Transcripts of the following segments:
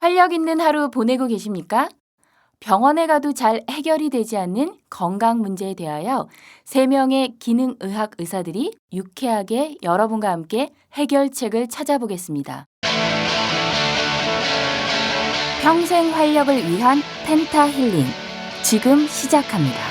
활력 있는 하루 보내고 계십니까? 병원에 가도 잘 해결이 되지 않는 건강 문제에 대하여 3명의 기능의학 의사들이 유쾌하게 여러분과 함께 해결책을 찾아보겠습니다. 평생 활력을 위한 펜타 힐링, 지금 시작합니다.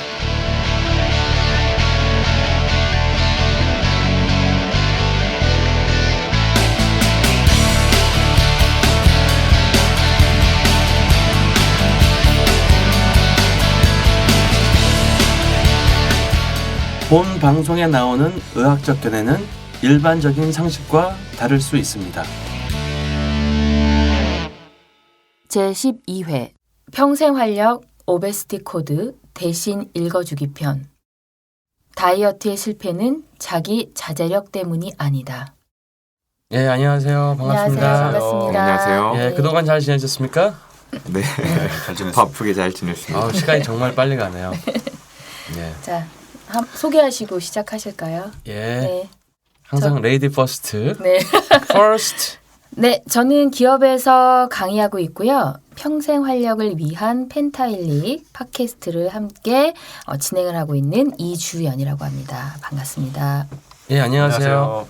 본 방송에 나오는 의학적 견해는 일반적인 상식과 다를 수 있습니다. 제12회 평생활력 오베시티 코드 대신 읽어주기 편. 다이어트의 실패는 자기 자제력 때문이 아니다. 예, 안녕하세요. 반갑습니다. 안녕하세요. 반갑습니다. 안녕하세요. 예, 그동안 잘 지내셨습니까? 네, 잘 지냈습니다. 바쁘게 잘 지냈습니다. 시간이 정말 빨리 가네요. 예. 자, 소개하시고 시작하실까요? 예. 네. 항상 레이디 퍼스트. 네. 퍼스트. 네, 저는 기업에서 강의하고 있고요. 평생 활력을 위한 펜타일릭 팟캐스트를 함께 진행을 하고 있는 이주연이라고 합니다. 반갑습니다. 예, 안녕하세요.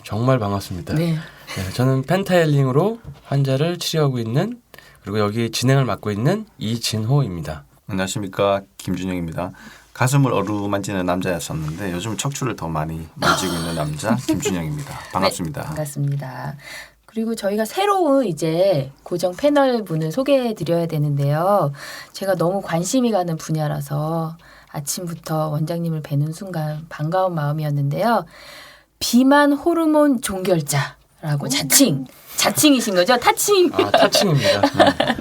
정말 반갑습니다. 네. 네, 저는 펜타힐링으로 환자를 치료하고 있는, 그리고 여기 진행을 맡고 있는 이진호입니다. 안녕하십니까, 김준영입니다. 가슴을 어루만지는 남자였었는데 요즘 척추를 더 많이 만지고 있는 남자 김준영입니다. 반갑습니다. 네, 반갑습니다. 그리고 저희가 새로운 이제 고정 패널 분을 소개해 드려야 되는데요. 제가 너무 관심이 가는 분야라서 아침부터 원장님을 뵈는 순간 반가운 마음이었는데요. 비만 호르몬 종결자라고 자칭이신 거죠? 타칭. 타칭입니다.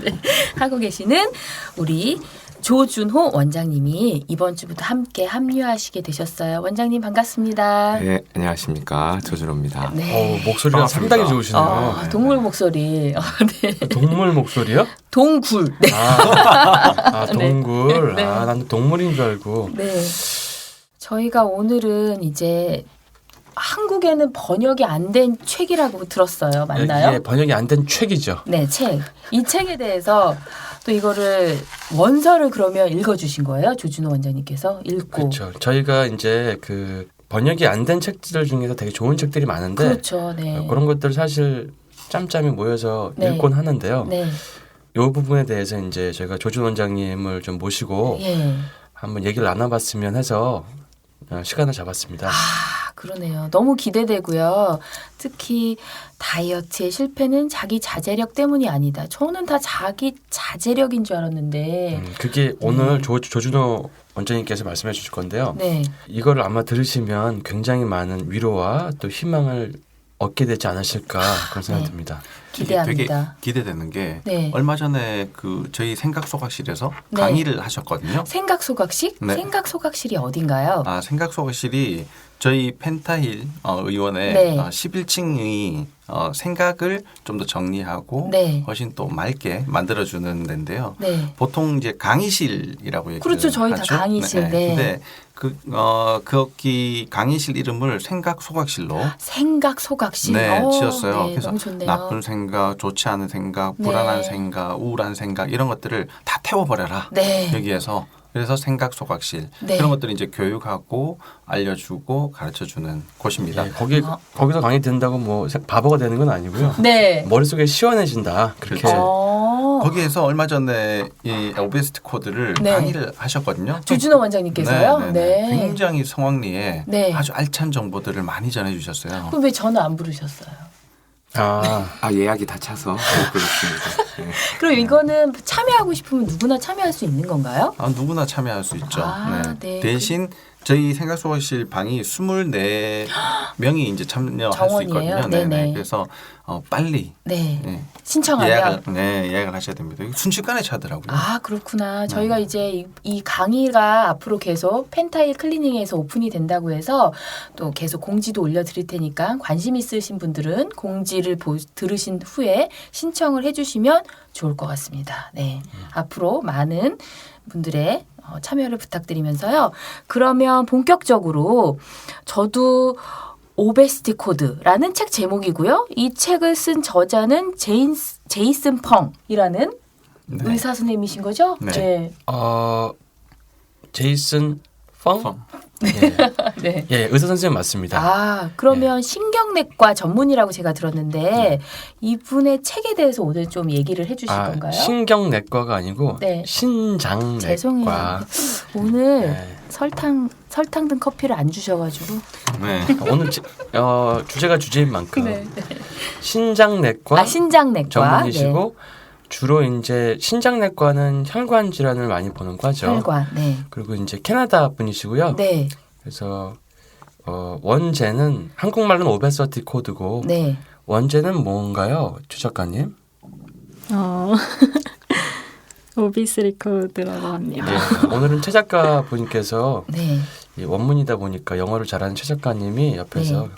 네, 하고 계시는 우리 조준호 원장님이 이번 주부터 함께 합류하시게 되셨어요. 원장님 반갑습니다. 네, 안녕하십니까, 조준호입니다. 네. 목소리가 반갑습니다. 상당히 좋으시네요. 동물 목소리. 네. 동물 목소리요? 동굴. 네. 동굴. 네. 난 동물인 줄 알고. 네. 저희가 오늘은 이제 한국에는 번역이 안 된 책이라고 들었어요. 맞나요? 이게 번역이 안 된 책이죠. 네, 책. 이 책에 대해서 또 이거를 원서를 그러면 읽어주신 거예요? 조준호 원장님께서 읽고. 그렇죠. 저희가 이제 그 번역이 안 된 책들 중에서 되게 좋은 책들이 많은데, 그렇죠. 네. 그런 것들 사실 짬짬이 모여서 네. 읽곤 하는데요. 네. 이 부분에 대해서 이제 저희가 조준 원장님을 좀 모시고 예. 한번 얘기를 나눠봤으면 해서 시간을 잡았습니다. 그러네요. 너무 기대되고요. 특히 다이어트의 실패는 자기 자제력 때문이 아니다. 저는 다 자기 자제력인 줄 알았는데. 그게 오늘 조준호 원장님께서 말씀해 주실 건데요. 네. 이거를 아마 들으시면 굉장히 많은 위로와 또 희망을 얻게 되지 않으실까 그런 생각이 네. 듭니다. 기대합니다. 되게 기대되는 게 네. 얼마 전에 그 저희 생각소각실에서 네. 강의를 하셨거든요. 생각소각실? 네. 생각소각실이 어딘가요? 생각소각실이 저희 펜타힐 의원의 네. 11층의 생각을 좀 더 정리하고 네. 훨씬 또 맑게 만들어주는 데인데요. 네. 보통 이제 강의실이라고 얘기를 그렇죠. 저희 다 하죠. 강의실. 네. 근데 거기 강의실 이름을 생각소각실로 생각소각실. 지었어요. 네, 그래서 너무 좋네요. 나쁜 생각, 좋지 않은 생각, 네. 불안한 생각, 우울한 생각 이런 것들을 다 태워버려라. 네. 여기에서 그래서 생각소각실 네. 그런 것들을 이제 교육하고 알려주고 가르쳐주는 곳입니다. 예, 거기서 강의 듣는다고 뭐 바보가 되는 건 아니고요. 네. 머릿속에 시원해진다. 그렇게. 그렇죠. 거기에서 얼마 전에 이 오베시티 코드를 네. 강의를 하셨거든요. 조준호 원장님께서요? 네. 굉장히 성황리에 네. 아주 알찬 정보들을 많이 전해주셨어요. 그럼 왜 저는 안 부르셨어요? 예약이 다 차서 못 불렀습니다. 네. 그럼 이거는 참여하고 싶으면 누구나 참여할 수 있는 건가요? 누구나 참여할 수 있죠. 네. 대신 저희 생각소각실 방이 24명이 이제 참여할 수 정원이에요? 있거든요. 네네. 그래서 빨리 네. 신청하면 예약을 하셔야 됩니다. 이거 순식간에 차더라고요. 그렇구나. 저희가 이제 이 강의가 앞으로 계속 펜타일 클리닝에서 오픈이 된다고 해서 또 계속 공지도 올려드릴 테니까 관심 있으신 분들은 공지를 들으신 후에 신청을 해주시면 좋을 것 같습니다. 네. 앞으로 많은 분들의 참여를 부탁드리면서요. 그러면 본격적으로 저도 오베시티 코드라는 책 제목이고요. 이 책을 쓴 저자는 제이슨 펑이라는 네. 의사 선생님이신 거죠? 네. 제이슨 펑? 펑. 예. 네. 예, 의사 선생님 맞습니다. 아, 그러면 신경내과 전문이라고 제가 들었는데 이분의 책에 대해서 오늘 좀 얘기를 해주실 건가요? 신경내과가 아니고 네. 신장내과. 죄송해요. 오늘 네. 설탕 든 커피를 안 주셔가지고. 네. 오늘 주제가 주제인 만큼 네. 신장내과 신장내과. 전문이시고 주로 이제 신장내과는 혈관 질환을 많이 보는 과죠. 혈관. 네. 그리고 이제 캐나다 분이시고요. 네. 그래서 원제는 한국말로는 오베서티 코드고 네. 원제는 뭔가요, 최 작가님? 오비스 코드라고 합니다. 네, 오늘은 최 작가 분께서 네. 이 원문이다 보니까 영어를 잘하는 최 작가님이 옆에서 네.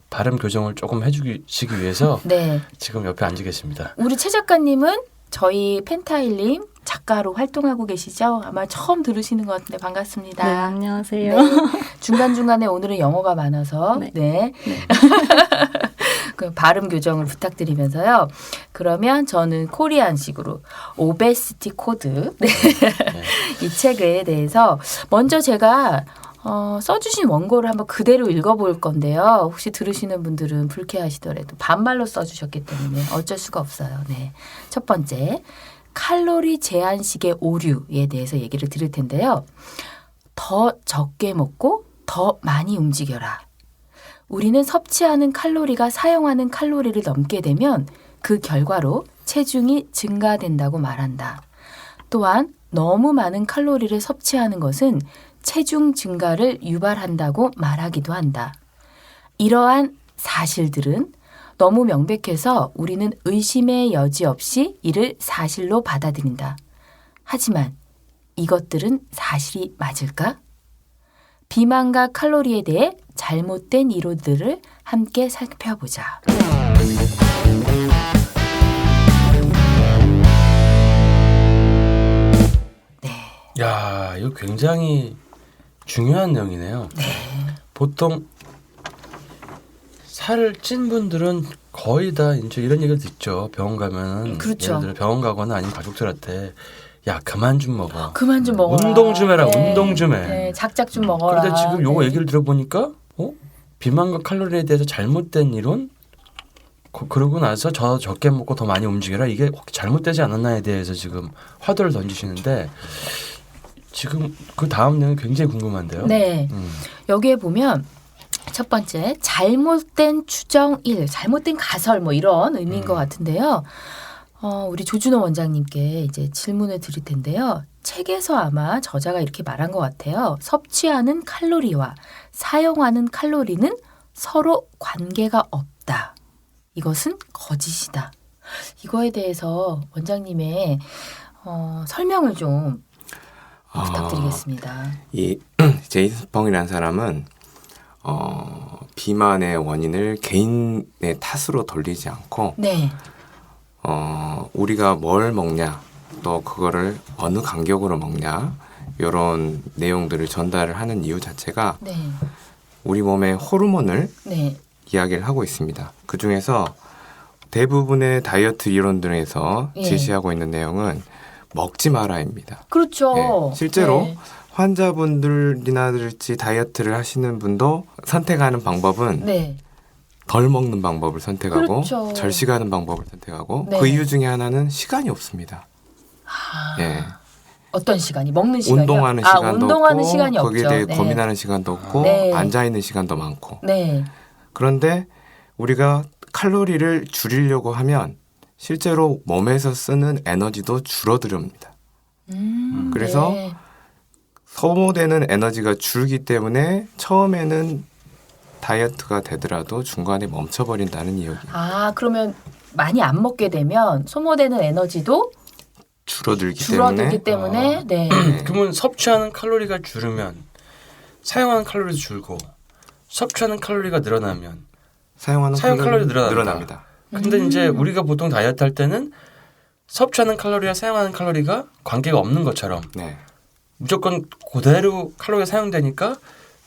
발음 교정을 조금 해주시기 위해서 네. 지금 옆에 앉아 계십니다. 우리 최 작가님은 저희 펜타일림 작가로 활동하고 계시죠? 아마 처음 들으시는 것 같은데 반갑습니다. 네, 안녕하세요. 네. 중간중간에 오늘은 영어가 많아서 네. 그 발음 교정을 부탁드리면서요. 그러면 저는 코리안식으로 오베시티 코드 이 책에 대해서 먼저 제가 써주신 원고를 한번 그대로 읽어볼 건데요. 혹시 들으시는 분들은 불쾌하시더라도 반말로 써주셨기 때문에 어쩔 수가 없어요. 네. 첫 번째, 칼로리 제한식의 오류에 대해서 얘기를 드릴 텐데요. 더 적게 먹고 더 많이 움직여라. 우리는 섭취하는 칼로리가 사용하는 칼로리를 넘게 되면 그 결과로 체중이 증가된다고 말한다. 또한 너무 많은 칼로리를 섭취하는 것은 체중 증가를 유발한다고 말하기도 한다. 이러한 사실들은 너무 명백해서 우리는 의심의 여지 없이 이를 사실로 받아들인다. 하지만 이것들은 사실이 맞을까? 비만과 칼로리에 대해 잘못된 이론들을 함께 살펴보자. 네. 야, 이거 굉장히 중요한 내용이네요. 네. 보통 살을 찐 분들은 거의 다 이제 이런 얘기를 듣죠. 병원 가면 그렇죠. 예를 들어 병원 가거나 아니면 가족들한테 야 그만 좀 먹어. 그만 좀 먹어라. 운동 좀 해라. 네. 운동 좀 해. 네, 작작 좀 먹어라. 그런데 지금 요거 네. 얘기를 들어보니까 비만과 칼로리에 대해서 잘못된 이론 그러고 나서 적게 먹고 더 많이 움직여라. 이게 혹시 잘못되지 않았나에 대해서 지금 화두를 던지시는데 지금 그 다음 내용이 굉장히 궁금한데요. 네. 여기에 보면 첫 번째 잘못된 추정일, 잘못된 가설 뭐 이런 의미인 것 같은데요. 우리 조준호 원장님께 이제 질문을 드릴 텐데요. 책에서 아마 저자가 이렇게 말한 것 같아요. 섭취하는 칼로리와 사용하는 칼로리는 서로 관계가 없다. 이것은 거짓이다. 이거에 대해서 원장님의 설명을 좀 부탁드리겠습니다. 이 제이슨 펑이라는 사람은 비만의 원인을 개인의 탓으로 돌리지 않고 네. 우리가 뭘 먹냐 또 그거를 어느 간격으로 먹냐 이런 내용들을 전달을 하는 이유 자체가 네. 우리 몸의 호르몬을 네. 이야기를 하고 있습니다. 그중에서 대부분의 다이어트 이론들에서 예. 제시하고 있는 내용은 먹지 마라입니다. 그렇죠. 예, 실제로 네. 환자분들이나들지 다이어트를 하시는 분도 선택하는 방법은 네. 덜 먹는 방법을 선택하고 그렇죠. 절식하는 방법을 선택하고 네. 그 이유 중에 하나는 시간이 없습니다. 아, 예. 어떤 시간이? 먹는 시간이요? 운동하는 시간도 운동하는 없고 시간이 거기에 없죠. 대해 네. 고민하는 시간도 없고 네. 앉아 있는 시간도 많고 네. 그런데 우리가 칼로리를 줄이려고 하면 실제로 몸에서 쓰는 에너지도 줄어듭니다. 그래서 네. 소모되는 에너지가 줄기 때문에 처음에는 다이어트가 되더라도 중간에 멈춰버린다는 이야기. 그러면 많이 안 먹게 되면 소모되는 에너지도 줄어들기 때문에 네. 그러면 섭취하는 칼로리가 줄으면 사용하는 칼로리도 줄고 섭취하는 칼로리가 늘어나면 사용 칼로리 늘어납니다. 근데 이제 우리가 보통 다이어트 할 때는 섭취하는 칼로리와 사용하는 칼로리가 관계가 없는 것처럼 네. 무조건 그대로 칼로리가 사용되니까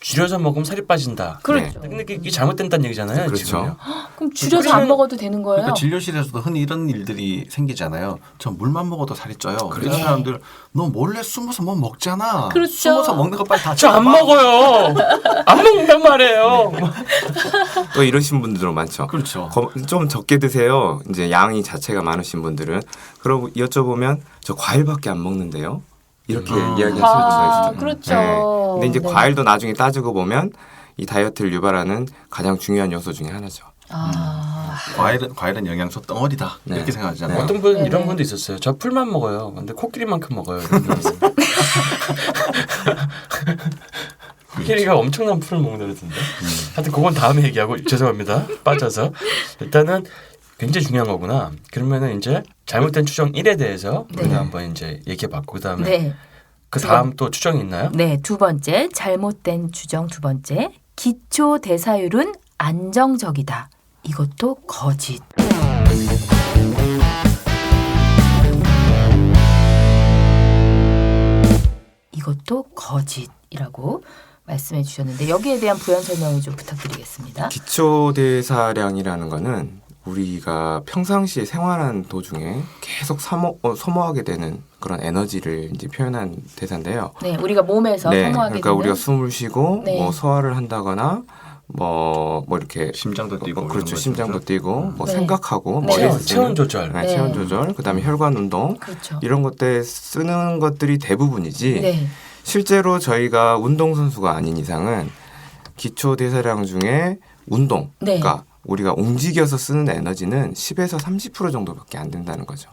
줄여서 먹으면 살이 빠진다. 그렇죠. 근데 이게 잘못된다는 얘기잖아요. 그렇죠. 지금요. 그럼 줄여서 안 그러면- 먹어도 되는 거예요? 그러니까 진료실에서도 흔히 이런 일들이 생기잖아요. 저 물만 먹어도 살이 쪄요. 그렇죠. 그런 사람들 너 몰래 숨어서 뭐 먹잖아. 그렇죠. 숨어서 먹는 거 빨리 다 저 안 찍어봐. 먹어요. 안 먹는단 말이에요. 또 이러신 분들도 많죠. 그렇죠. 좀 적게 드세요. 이제 양이 자체가 많으신 분들은 그러고 여쭤보면 저 과일밖에 안 먹는데요. 이렇게 이야기하시는 분도 있어요. 그렇죠. 근데 이제 네. 과일도 나중에 따지고 보면 이 다이어트를 유발하는 가장 중요한 요소 중에 하나죠. 과일은 영양소 덩어리다 네. 이렇게 생각하잖아요. 어떤 분 네네. 이런 분도 있었어요. 저 풀만 먹어요. 근데 코끼리만큼 먹어요. 이런 분 있어요. 코끼리가 엄청난 풀을 먹는다던데. 하여튼 그건 다음에 얘기하고 죄송합니다. 빠져서 일단은 굉장히 중요한 거구나. 그러면은 이제 잘못된 추정 1에 대해서 네. 우리가 한번 이제 얘기해봤고 그다음에 네. 그 다음 또 추정이 있나요? 네, 두 번째 잘못된 추정 두 번째 기초 대사율은 안정적이다. 이것도 거짓. 이것도 거짓이라고 말씀해 주셨는데 여기에 대한 부연 설명을 좀 부탁드리겠습니다. 기초 대사량이라는 거는 우리가 평상시에 생활하는 도중에 계속 소모하게 되는 그런 에너지를 이제 표현한 대사인데요. 네, 우리가 몸에서 네, 소모하게 그러니까 되는 우리가 숨을 쉬고 네. 뭐 소화를 한다거나 뭐 이렇게 심장도 뛰고 그렇죠. 이런 심장도 거죠. 뛰고 뭐 네. 생각하고 네. 머리에서 체온 쓰는 조절. 네, 네. 체온 조절, 그다음에 혈관 운동 그렇죠. 이런 것들 쓰는 것들이 대부분이지. 네. 실제로 저희가 운동 선수가 아닌 이상은 기초 대사량 중에 운동, 네. 그러니까 우리가 움직여서 쓰는 에너지는 10에서 30% 정도밖에 안 된다는 거죠.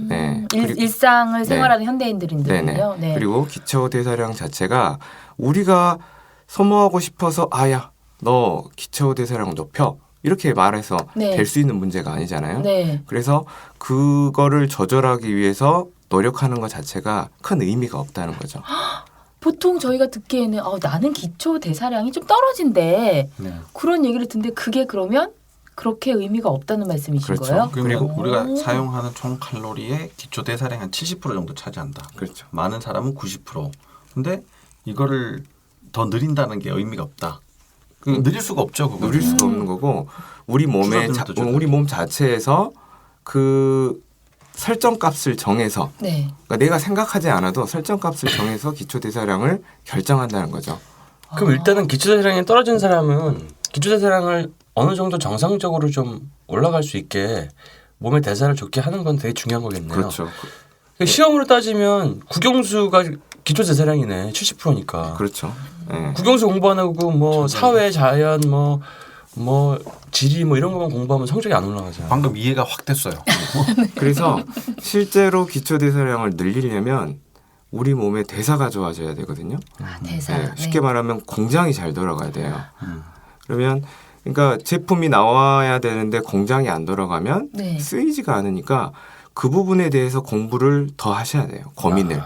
네. 그리고- 일상을 네. 생활하는 현대인들인데요. 네네. 네. 그리고 기초 대사량 자체가 우리가 소모하고 싶어서 아야 너 기초 대사량 높여 이렇게 말해서 네. 될 수 있는 문제가 아니잖아요. 네. 그래서 그거를 조절하기 위해서 노력하는 것 자체가 큰 의미가 없다는 거죠. 보통 저희가 듣기에는 나는 기초 대사량이 좀 떨어진대. 네. 그런 얘기를 듣는데 그게 그러면 그렇게 의미가 없다는 말씀이신 그렇죠. 거예요? 그리고 그리고- 우리가 오. 사용하는 총 칼로리의 기초 대사량 한 70% 정도 차지한다. 그렇죠. 많은 사람은 90%. 근데 이거를 더 느린다는 게 의미가 없다. 느릴 수가 없죠. 그거. 누릴 수가 없는 거고 우리 몸의 줄어들면 우리 몸 자체에서 그 설정 값을 정해서 네. 그러니까 내가 생각하지 않아도 설정 값을 정해서 기초 대사량을 결정한다는 거죠. 그럼 일단은 기초대사량이 떨어진 사람은 기초대사량을 어느 정도 정상적으로 좀 올라갈 수 있게 몸의 대사를 좋게 하는 건 되게 중요한 거겠네요. 그렇죠. 시험으로 따지면 국영수가 기초대사량이네. 70%니까. 그렇죠. 예. 국영수 공부 안 하고 뭐 사회, 자연, 뭐 지리 뭐 이런 것만 공부하면 성적이 안 올라가잖아요. 방금 이해가 확 됐어요. 그래서 실제로 기초 대사량을 늘리려면 우리 몸의 대사가 좋아져야 되거든요. 대사. 네, 쉽게 말하면 공장이 잘 돌아가야 돼요. 그러면 그러니까 제품이 나와야 되는데 공장이 안 돌아가면 네. 쓰이지가 않으니까 그 부분에 대해서 공부를 더 하셔야 돼요. 고민을.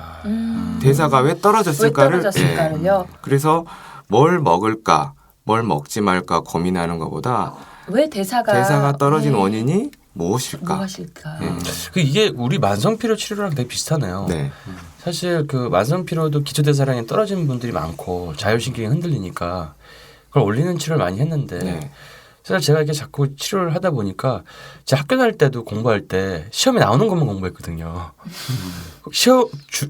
대사가 왜 왜 떨어졌을까를. 떨어졌을까를요? 그래서 뭘 먹을까, 뭘 먹지 말까 고민하는 것보다 왜 대사가 떨어진 네. 원인이 무엇일까? 무엇일까? 이게 우리 만성피로 치료랑 되게 비슷하네요. 네. 사실 그 만성피로도 기초대사량이 떨어진 분들이 많고 자율신경이 흔들리니까 그걸 올리는 치료를 많이 했는데 네. 사실 제가 이렇게 자꾸 치료를 하다 보니까 제가 학교 다닐 때도 공부할 때 시험에 나오는 것만 공부했거든요.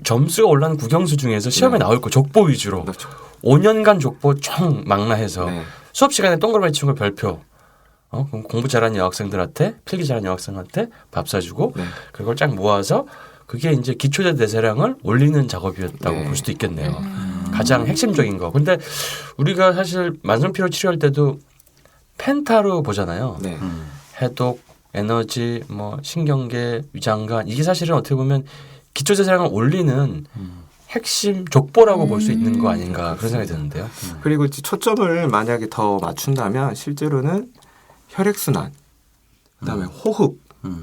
점수가 올라는 국영수 중에서 시험에 네. 나올 거 족보 위주로 그렇죠. 5년간 족보 총 망라해서 네. 수업 시간에 동그라미 치는 걸 별표. 그럼 공부 잘하는 여학생들한테 필기 잘하는 여학생한테 밥 사주고 네. 그걸 쫙 모아서 그게 이제 기초대 대사량을 올리는 작업이었다고 네. 볼 수도 있겠네요. 가장 핵심적인 거. 근데 우리가 사실 만성피로 치료할 때도 펜타로 보잖아요. 네. 해독, 에너지, 뭐 신경계, 위장관 이게 사실은 어떻게 보면 기초대사량을 올리는 핵심 족보라고 볼 수 있는 거 아닌가 그런 생각이 드는데요. 그리고 이제 초점을 만약에 더 맞춘다면 실제로는 혈액순환, 그다음에 호흡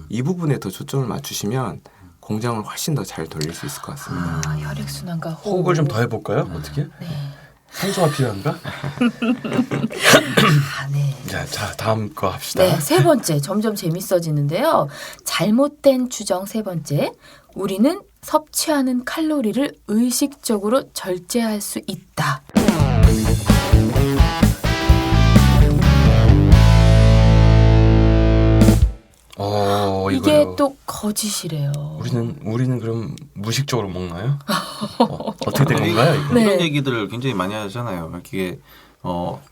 이 부분에 더 초점을 맞추시면 공장을 훨씬 더 잘 돌릴 수 있을 것 같습니다. 혈액순환과 호흡을 좀 더 해볼까요? 어떻게? 네. 산소가 필요한가? 네. 자 다음 거 합시다. 네, 세 번째 점점 재밌어지는데요. 잘못된 추정 세 번째. 우리는 섭취하는 칼로리를 의식적으로 절제할 수 있다. 이게 이거요. 또 거짓이래요. 우리는 그럼 무식적으로 먹나요? 어떻게 된 건가요? 이거? 네. 이런 얘기들을 굉장히 많이 하잖아요. 이게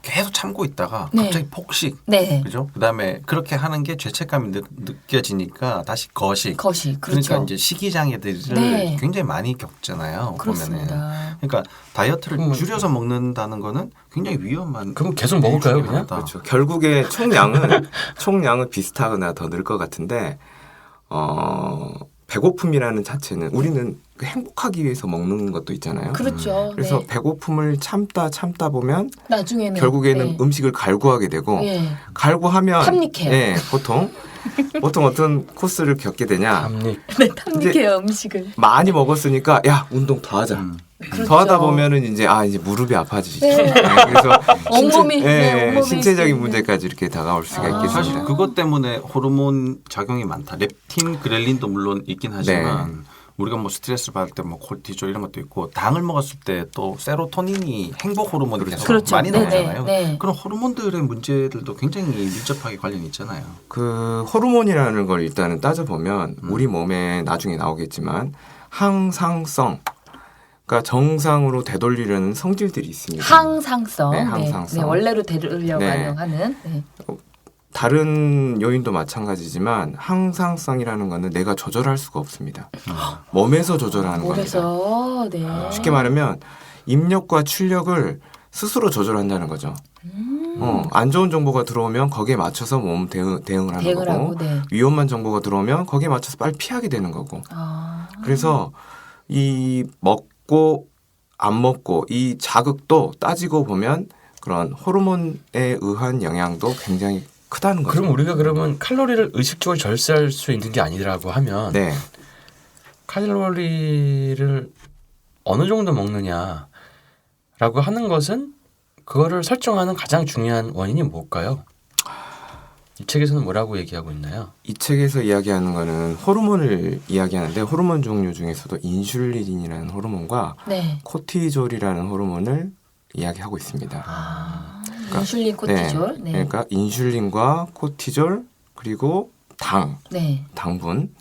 계속 참고 있다가 네. 갑자기 폭식, 네. 그죠? 그다음에 그렇게 하는 게 죄책감이 느껴지니까 다시 거식. 거짓. 그렇죠. 그러니까 이제 식이장애들을 네. 굉장히 많이 겪잖아요. 보면은. 그렇습니다. 그러니까 다이어트를 그럼 줄여서 먹는다는 거는 굉장히 위험한. 그럼 계속 먹을까요, 중에 그냥? 하나다. 그렇죠. 결국에 총량은 비슷하거나 더 늘 것 같은데 배고픔이라는 자체는 우리는 행복하기 위해서 먹는 것도 있잖아요. 그렇죠. 그래서 네. 배고픔을 참다 보면 나중에는 결국에는 네. 음식을 갈구하게 되고 예. 갈구하면 탐닉해요. 예, 보통 어떤 코스를 겪게 되냐. 담ник. 네, 탐닉해요 음식을. 많이 먹었으니까 야 운동 더 하자. 그렇죠. 더 하다 보면은 이제 이제 무릎이 아파지죠. 네. 그래서 온몸이 신체, 네, 온몸이 신체적인 있으면. 문제까지 이렇게 다가올 수가 아. 있겠습니다. 사실 그것 때문에 호르몬 작용이 많다. 렙틴, 그렐린도 물론 있긴 하지만 우리가 뭐 스트레스 받을 때 뭐 콜티졸 이런 것도 있고 당을 먹었을 때 또 세로토닌이 행복 호르몬이 계속 그렇죠. 많이 네네. 나오잖아요. 네. 그런 호르몬들의 문제들도 굉장히 밀접하게 관련이 있잖아요. 그 호르몬이라는 걸 일단은 따져보면 우리 몸에 나중에 나오겠지만 항상성, 그러니까 정상으로 되돌리려는 성질들이 있습니다. 항상성. 네, 네, 항상성. 네, 원래로 되려고 네. 하는. 네. 다른 요인도 마찬가지지만 항상성이라는 거는 내가 조절할 수가 없습니다. 몸에서 조절하는 겁니다. 그래서 네. 쉽게 말하면 입력과 출력을 스스로 조절한다는 거죠. 안 좋은 정보가 들어오면 거기에 맞춰서 몸 대응을 하는 대응을 거고 하고, 네. 위험한 정보가 들어오면 거기에 맞춰서 빨리 피하게 되는 거고. 아. 그래서 이 먹고 안 먹고 이 자극도 따지고 보면 그런 호르몬에 의한 영향도 굉장히 크다는 거죠. 그럼 우리가 그러면 칼로리를 의식적으로 절세할 수 있는 게 아니라고 하면 네. 칼로리를 어느 정도 먹느냐라고 하는 것은 그거를 설정하는 가장 중요한 원인이 뭘까요? 이 책에서는 뭐라고 얘기하고 있나요? 이 책에서 이야기하는 거는 호르몬을 이야기하는데 호르몬 종류 중에서도 인슐린이라는 호르몬과 네. 코티졸이라는 호르몬을 이야기하고 있습니다. 인슐린, 코티졸. 네. 그러니까 인슐린과 코티졸 그리고 네. 당분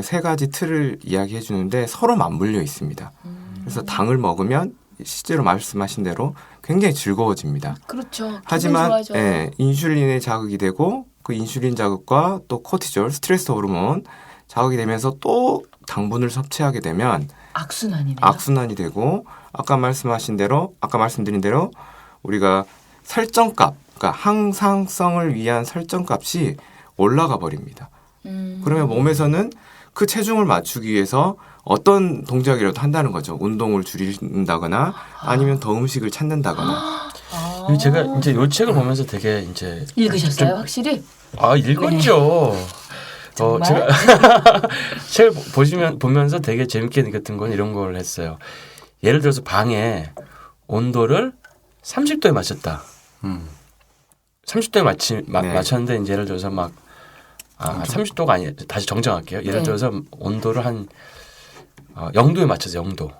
세 가지 틀을 이야기해 주는데 서로 맞물려 있습니다. 그래서 당을 먹으면 실제로 말씀하신 대로 굉장히 즐거워집니다. 그렇죠. 기분 하지만 좋아져. 인슐린의 자극이 되고 그 인슐린 자극과 또 코티졸 스트레스 호르몬 자극이 되면서 또 당분을 섭취하게 되면 악순환이네요. 악순환이 되고 아까 말씀드린 대로 우리가 설정값, 그러니까 항상성을 위한 설정값이 올라가 버립니다. 그러면 몸에서는 그 체중을 맞추기 위해서 어떤 동작이라도 한다는 거죠. 운동을 줄인다거나 아니면 더 음식을 찾는다거나. 그리고 제가 이제 이 책을 보면서 되게 이제 읽으셨어요, 확실히? 읽었죠. 정말? 제가 책을 보면서 되게 재밌게 느꼈던 건 이런 걸 했어요. 예를 들어서 방에 온도를 30도에 맞췄다. 30도에 맞췄는데 이제 예를 들어서 막 30도가 아니 다시 정정할게요. 예를 네. 들어서 온도를 한 0도에 맞춰서 0도.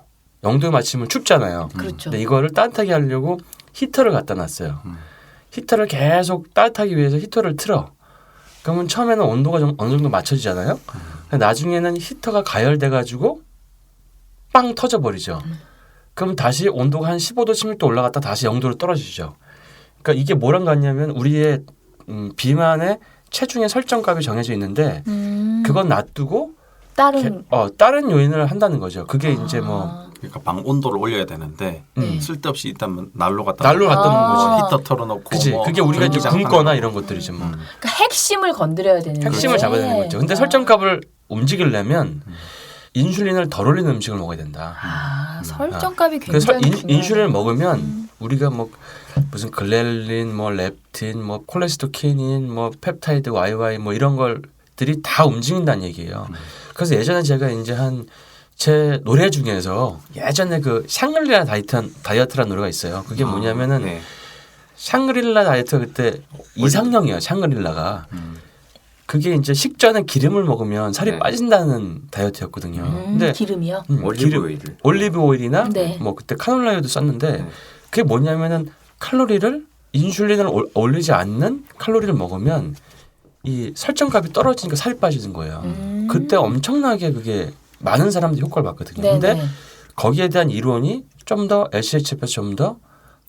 0도에 맞추면 춥잖아요. 그렇죠. 근데 이거를 따뜻하게 하려고 히터를 갖다 놨어요. 히터를 계속 따뜻하기 위해서 히터를 틀어. 그러면 처음에는 온도가 어느 정도 맞춰지잖아요. 나중에는 히터가 가열돼 가지고 빵 터져 버리죠. 그럼 다시 온도가 한 15도, 16도 올라갔다 다시 0도로 떨어지죠. 그러니까 이게 뭐랑 같냐면 우리의 비만의 체중의 설정값이 정해져 있는데 그건 놔두고 다른 요인을 한다는 거죠. 그게 이제 뭐 그러니까 방 온도를 올려야 되는데 쓸데없이 일단 난로 갖다 난로 갖다 놓은 거지. 히터 털어놓고 그치. 뭐 그게 우리가 이제 전기장 굶거나 하나 이런 것들이죠. 뭐. 그러니까 핵심을 건드려야 되는데. 핵심을 잡아야 되는 거죠. 근데 설정값을 움직이려면 인슐린을 덜 올리는 음식을 먹어야 된다. 설정값이 그래서 굉장히 인슐린을 먹으면 우리가 뭐 무슨 글렐린, 뭐 렙틴, 뭐 콜레스토키닌, 뭐 펩타이드, YY 뭐 이런 것들이 다 움직인다는 얘기예요. 그래서 예전에 제가 이제 제 노래 중에서 예전에 그 샹그릴라 다이어트라는 노래가 있어요. 그게 뭐냐면은 샹그릴라 다이어트가 그때 이상형이에요. 샹그릴라가. 그게 이제 식전에 기름을 먹으면 살이 빠진다는 다이어트였거든요. 근데 기름이요? 올리브 오일을. 올리브 오일이나 네. 뭐 그때 카놀라유도 썼는데 그게 뭐냐면은 칼로리를 인슐린을 올리지 않는 칼로리를 먹으면 이 설정값이 떨어지니까 살이 빠지는 거예요. 그때 엄청나게 그게 많은 사람들이 효과를 봤거든요. 근데 거기에 대한 이론이 좀 더 LCHF에서 좀 더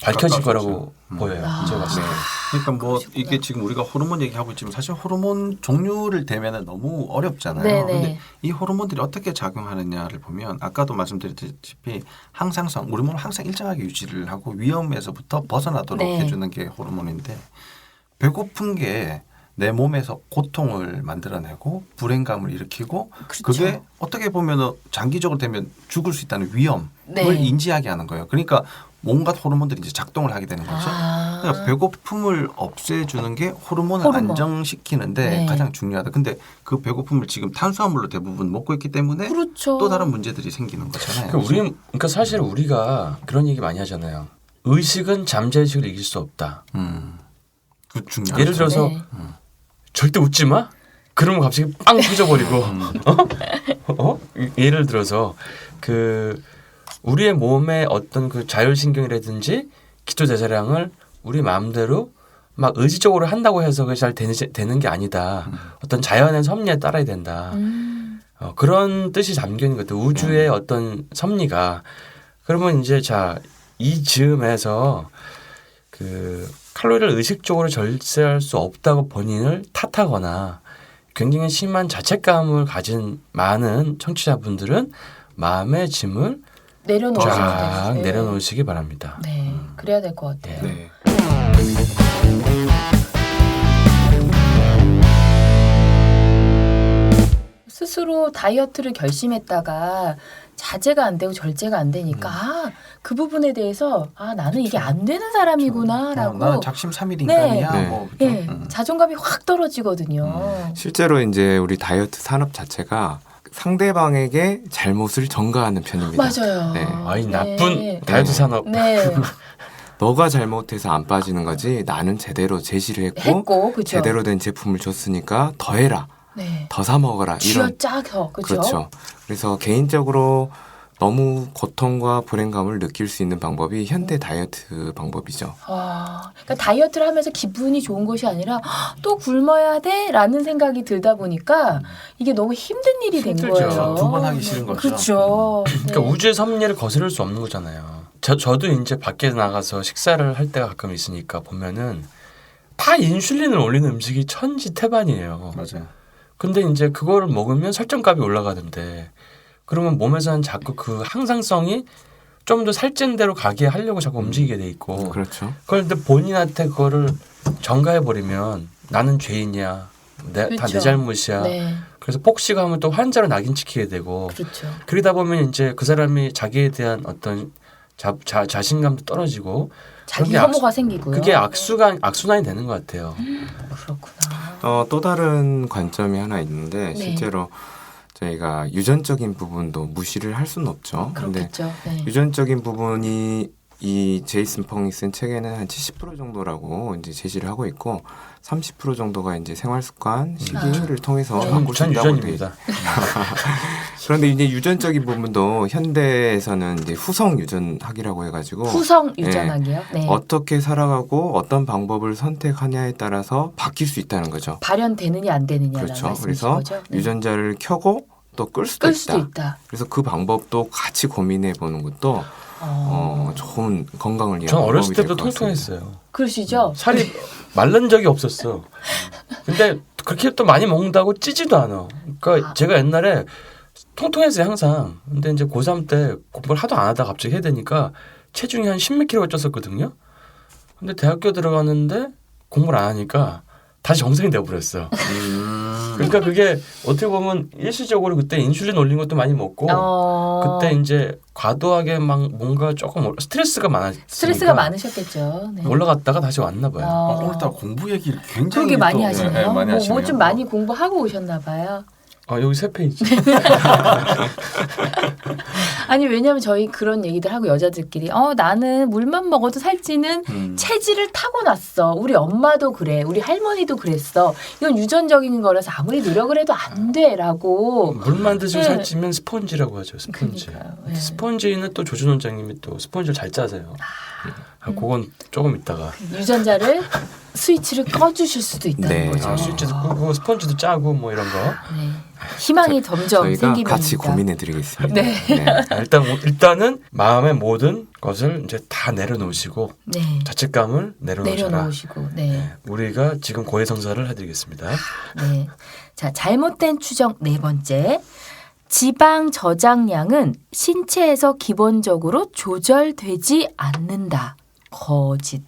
밝혀질 거라고 보여요. 이제 봤을 때. 그러니까 뭐 이게 지금 우리가 호르몬 얘기하고 있지만 사실 호르몬 종류를 대면은 너무 어렵잖아요. 네네. 근데 이 호르몬들이 어떻게 작용하느냐를 보면 아까도 말씀드렸다시피 항상성 우리 몸을 항상 일정하게 유지를 하고 위험에서부터 벗어나도록 네. 해주는 게 호르몬인데 배고픈 게 내 몸에서 고통을 만들어내고 불행감을 일으키고 그렇죠. 그게 어떻게 보면 장기적으로 되면 죽을 수 있다는 위험을 네. 인지하게 하는 거예요. 그러니까 온갖 호르몬들이 이제 작동을 하게 되는 거죠. 그러니까 배고픔을 없애주는 게 호르몬을 호르몬. 안정시키는데 네. 가장 중요하다. 근데 그 배고픔을 지금 탄수화물로 대부분 먹고 있기 때문에 그렇죠. 또 다른 문제들이 생기는 거잖아요. 그러니까 사실 우리가 그런 얘기 많이 하잖아요. 의식은 잠재의식을 이길 수 없다. 그 중요하죠. 예를 들어서 네. 절대 웃지 마. 그러면 갑자기 빵 터져버리고. 예를 들어서 그 우리의 몸의 어떤 그 자율신경이라든지 기초대사량을 우리 마음대로 막 의지적으로 한다고 해서 그게 잘 되는 게 아니다. 어떤 자연의 섭리에 따라야 된다. 그런 뜻이 담겨 있는 것 같아요. 우주의 어떤 섭리가. 그러면 이제 자, 이 즈음에서 그 칼로리를 의식적으로 절제할 수 없다고 본인을 탓하거나 굉장히 심한 자책감을 가진 많은 청취자분들은 마음의 짐을 내려놓으시면 쫙 돼요. 내려놓으시기 바랍니다. 네, 그래야 될 것 같아요. 네. 스스로 다이어트를 결심했다가 자제가 안 되고 절제가 안 되니까 그 부분에 대해서 나는 이게 안 되는 사람이구나라고 나는 작심삼일 네. 인간이야. 네. 뭐 예, 자존감이 확 떨어지거든요. 실제로 이제 우리 다이어트 산업 자체가 상대방에게 잘못을 전가하는 편입니다. 맞아요. 네. 아이 네. 나쁜 다이어트 산업. 네, 너가 잘못해서 안 빠지는 거지 나는 제대로 제시를 했고 그죠. 제대로 된 제품을 줬으니까 더 해라. 네. 더 사 먹어라. 이런 쥐어짜서 그죠. 그렇죠. 그래서 개인적으로 너무 고통과 불행감을 느낄 수 있는 방법이 현대 다이어트 방법이죠. 그러니까 다이어트를 하면서 기분이 좋은 것이 아니라 또 굶어야 돼라는 생각이 들다 보니까 이게 너무 힘든 일이 된 힘들죠. 거예요. 두 번 하기 싫은 거죠. 그렇죠. 그러니까 네. 우주의 섭리를 거스를 수 없는 거잖아요. 저도 이제 밖에 나가서 식사를 할 때가 가끔 있으니까 보면은 다 인슐린을 올리는 음식이 천지태반이에요. 맞아요. 근데 이제 그거를 먹으면 설정값이 올라가던데 그러면 몸에서는 자꾸 그 항상성이 좀 더 살찐 대로 가게 하려고 자꾸 움직이게 돼 있고 그렇죠. 그런데 본인한테 그거를 전가해 버리면 나는 죄인이야. 다 내 그렇죠. 잘못이야. 네, 그래서 폭식하면 또 환자로 낙인 찍히게 되고 그렇죠. 그러다 보면 이제 그 사람이 자기에 대한 어떤 자신감도 떨어지고 자기 그게 혐오가 생기고요. 그게 악순환이 되는 것 같아요. 그렇구나. 또 다른 관점이 하나 있는데 네. 실제로 저희가 유전적인 부분도 무시를 할 수는 없죠. 근데 그렇겠죠. 네. 유전적인 부분이 이 제이슨 펑이 쓴 책에는 한 70% 정도라고 이제 제시를 하고 있고 30% 정도가 이제 생활 습관, 식이를 통해서 바꿀 수 전 있다고 돼 유전입니다. 그런데 이제 유전적인 부분도 현대에서는 이제 후성 유전학이라고 해가지고 후성 유전학이요. 네. 어떻게 살아가고 어떤 방법을 선택하냐에 따라서 바뀔 수 있다는 거죠. 발현되느냐 안 되느냐라는 그렇죠. 말씀이신 그래서 거죠. 네. 유전자를 켜고 또 끌 수도 끌 있다. 수도 있다. 그래서 그 방법도 같이 고민해 보는 것도 좋은 건강을 위한 전 어렸을 방법이 될 때부터 것 같습니다. 통통했어요. 그러시죠? 살이 마른 적이 없었어. 근데 그렇게 또 많이 먹는다고 찌지도 않아. 그러니까 제가 옛날에 통통했어요 항상. 근데 이제 고3 때 공부를 하도 안 하다 갑자기 해야 되니까 체중이 한 10몇 킬로가 쪘었거든요. 근데 대학교 들어갔는데 공부를 안 하니까 다시 정상이 되어버렸어. 그러니까 그게 어떻게 보면 일시적으로 그때 인슐린 올린 것도 많이 먹고 그때 이제 과도하게 막 뭔가 조금 스트레스가 많았으니까 스트레스가 많으셨겠죠. 네. 올라갔다가 다시 왔나 봐요. 오늘따라 공부 얘기를 굉장히 그렇게 많이 또, 하시네요. 네, 많이 하시네요. 뭐 좀 많이 공부하고 오셨나 봐요. 여기 세 페이지. 아니 왜냐하면 저희 그런 얘기들 하고 여자들끼리 나는 물만 먹어도 살찌는 체질을 타고났어. 우리 엄마도 그래. 우리 할머니도 그랬어. 이건 유전적인 거라서 아무리 노력을 해도 안 돼라고. 물만 드시고 네. 살찌면 스펀지라고 하죠. 스펀지. 그러니까요. 네. 스펀지는 또 조준 원장님이 또 스펀지를 잘 짜세요. 그건 조금 있다가 유전자를 스위치를 꺼주실 수도 있다는 네. 거죠. 스위치도 끄고 스펀지도 짜고 뭐 이런 거. 네. 희망이 점점 저희가 생기면 같이 고민해드리겠습니다. 네. 일단은 마음의 모든 것을 이제 다 내려놓으시고 네. 자책감을 내려놓으셔라. 내려놓으시고 네. 우리가 지금 고해성사를 해드리겠습니다. 네. 자, 잘못된 추정 네 번째. 지방 저장량은 신체에서 기본적으로 조절되지 않는다. 거짓.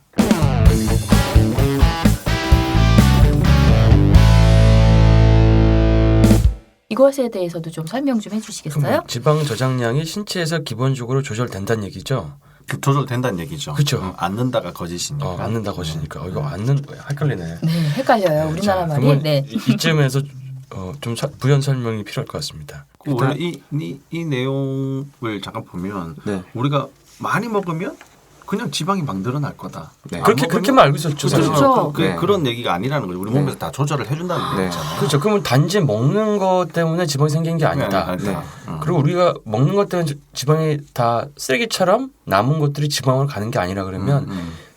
이것에 대해서도 좀 설명 좀 해주시겠어요? 지방 저장량이 신체에서 기본적으로 조절된다는 얘기죠. 조절된다는 얘기죠. 그쵸. 않는다가 거짓이니까. 않는다 것이니까 이거 않는 헷갈리네. 네, 헷갈려요. 우리나라 자, 말이. 그러면 네. 이쯤에서 좀 부연 설명이 필요할 것 같습니다. 그 원래 이 내용을 잠깐 보면 네. 우리가 많이 먹으면 그냥 지방이 막 늘어날 거다. 네. 그렇게만 알고 있었죠. 사실. 그렇죠. 네. 그런 얘기가 아니라는 거죠. 우리 몸에서 다 조절을 해준다는 네. 얘기잖아요. 그렇죠. 그러면 단지 먹는 것 때문에 지방이 생긴 게 아니다. 네. 그리고 우리가 먹는 것 때문에 지방이 다 쓰레기처럼 남은 것들이 지방으로 가는 게 아니라 그러면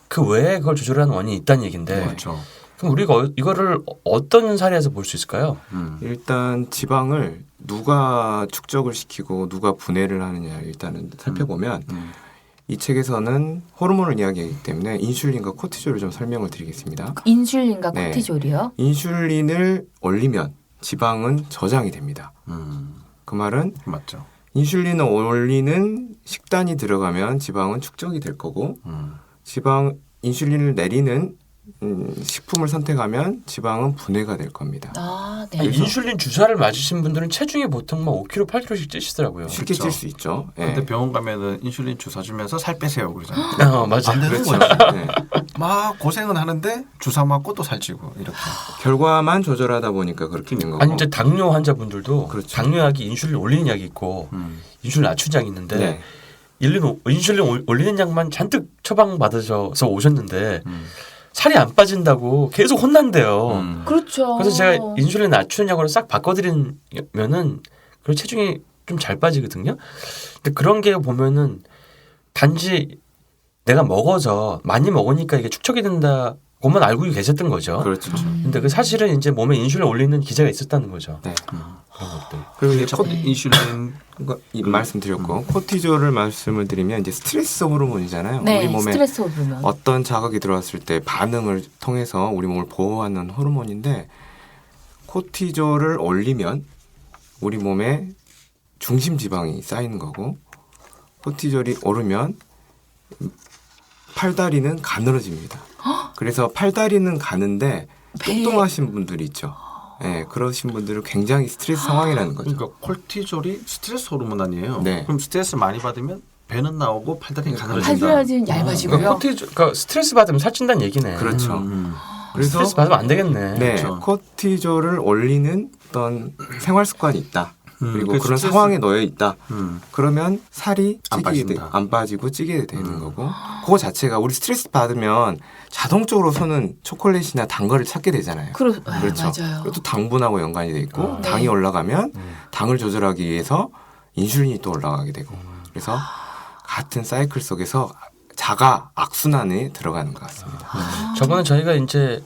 그 외에 그걸 조절하는 원인이 있다는 얘기인데 그렇죠. 그럼 우리가 이거를 어떤 사례에서 볼 수 있을까요? 일단 지방을 누가 축적을 시키고 누가 분해를 하느냐 일단은 살펴보면 이 책에서는 호르몬을 이야기하기 때문에 인슐린과 코티졸을 좀 설명을 드리겠습니다. 인슐린과 네. 코티졸이요? 인슐린을 올리면 지방은 저장이 됩니다. 그 말은 맞죠. 인슐린을 올리는 식단이 들어가면 지방은 축적이 될 거고 인슐린을 내리는 식품을 선택하면 지방은 분해가 될 겁니다. 아, 네. 인슐린 주사를 맞으신 분들은 체중이 보통 막 5kg, 8kg씩 찌시더라고요. 쉽게 그렇죠. 찔 수 있죠. 근데 병원 가면은 인슐린 주사 주면서 살 빼세요 그러잖아요. 맞아. 안 되는 그렇죠. 거지. 네. 막 고생은 하는데 주사 맞고 또 살찌고 이렇게. 결과만 조절하다 보니까 그렇게 된 거고. 아니 이제 당뇨 환자분들도 그렇죠. 당뇨약이 인슐린 올리는 약이 있고 인슐린 낮춘 약이 있는데 네. 인슐린 올리는 약만 잔뜩 처방 받으셔서 오셨는데 살이 안 빠진다고 계속 혼난대요. 그렇죠. 그래서 제가 인슐린 낮추는 약으로 싹 바꿔드리면은 그 체중이 좀 잘 빠지거든요. 근데 그런 게 보면은 단지 내가 먹어서 많이 먹으니까 이게 축적이 된다고만 알고 계셨던 거죠. 그렇죠. 근데 그 사실은 이제 몸에 인슐린 올리는 기제가 있었다는 거죠. 네. 그런 것들. 그리고 이제 첫 인슐린 말씀드렸고 코티졸을 말씀을 드리면 이제 스트레스 호르몬이잖아요. 네, 우리 몸에 스트레스 호르몬. 어떤 자극이 들어왔을 때 반응을 통해서 우리 몸을 보호하는 호르몬인데 코티졸을 올리면 우리 몸에 중심 지방이 쌓이는 거고 코티졸이 오르면 팔다리는 가늘어집니다. 그래서 팔다리는 가는데 뚱뚱하신 분들이 있죠. 네, 그러신 분들은 굉장히 스트레스 상황이라는 거죠. 그러니까 콜티졸이 스트레스 호르몬 아니에요. 네. 그럼 스트레스 많이 받으면 배는 나오고 팔다리는 가늘어진다. 팔다리는 얇아지고요. 그러니까 스트레스 받으면 살찐다는 얘기네. 그렇죠. 그래서 스트레스 받으면 안 되겠네. 네, 그렇죠. 코티졸을 올리는 어떤 생활 습관이 있다. 그리고 그 그런 스트레스- 상황에 놓여 있다. 그러면 살이 안 빠진다. 안 빠지고 찌게 되는 거고 그거 자체가 우리 스트레스 받으면 자동적으로 손은 초콜릿이나 단 거를 찾게 되잖아요. 그렇죠. 그리고 또 당분하고 연관이 돼 있고 네. 당이 올라가면 당을 조절하기 위해서 인슐린이 또 올라가게 되고 그래서 같은 사이클 속에서 자가 악순환에 들어가는 것 같습니다. 저번에 저희가 이제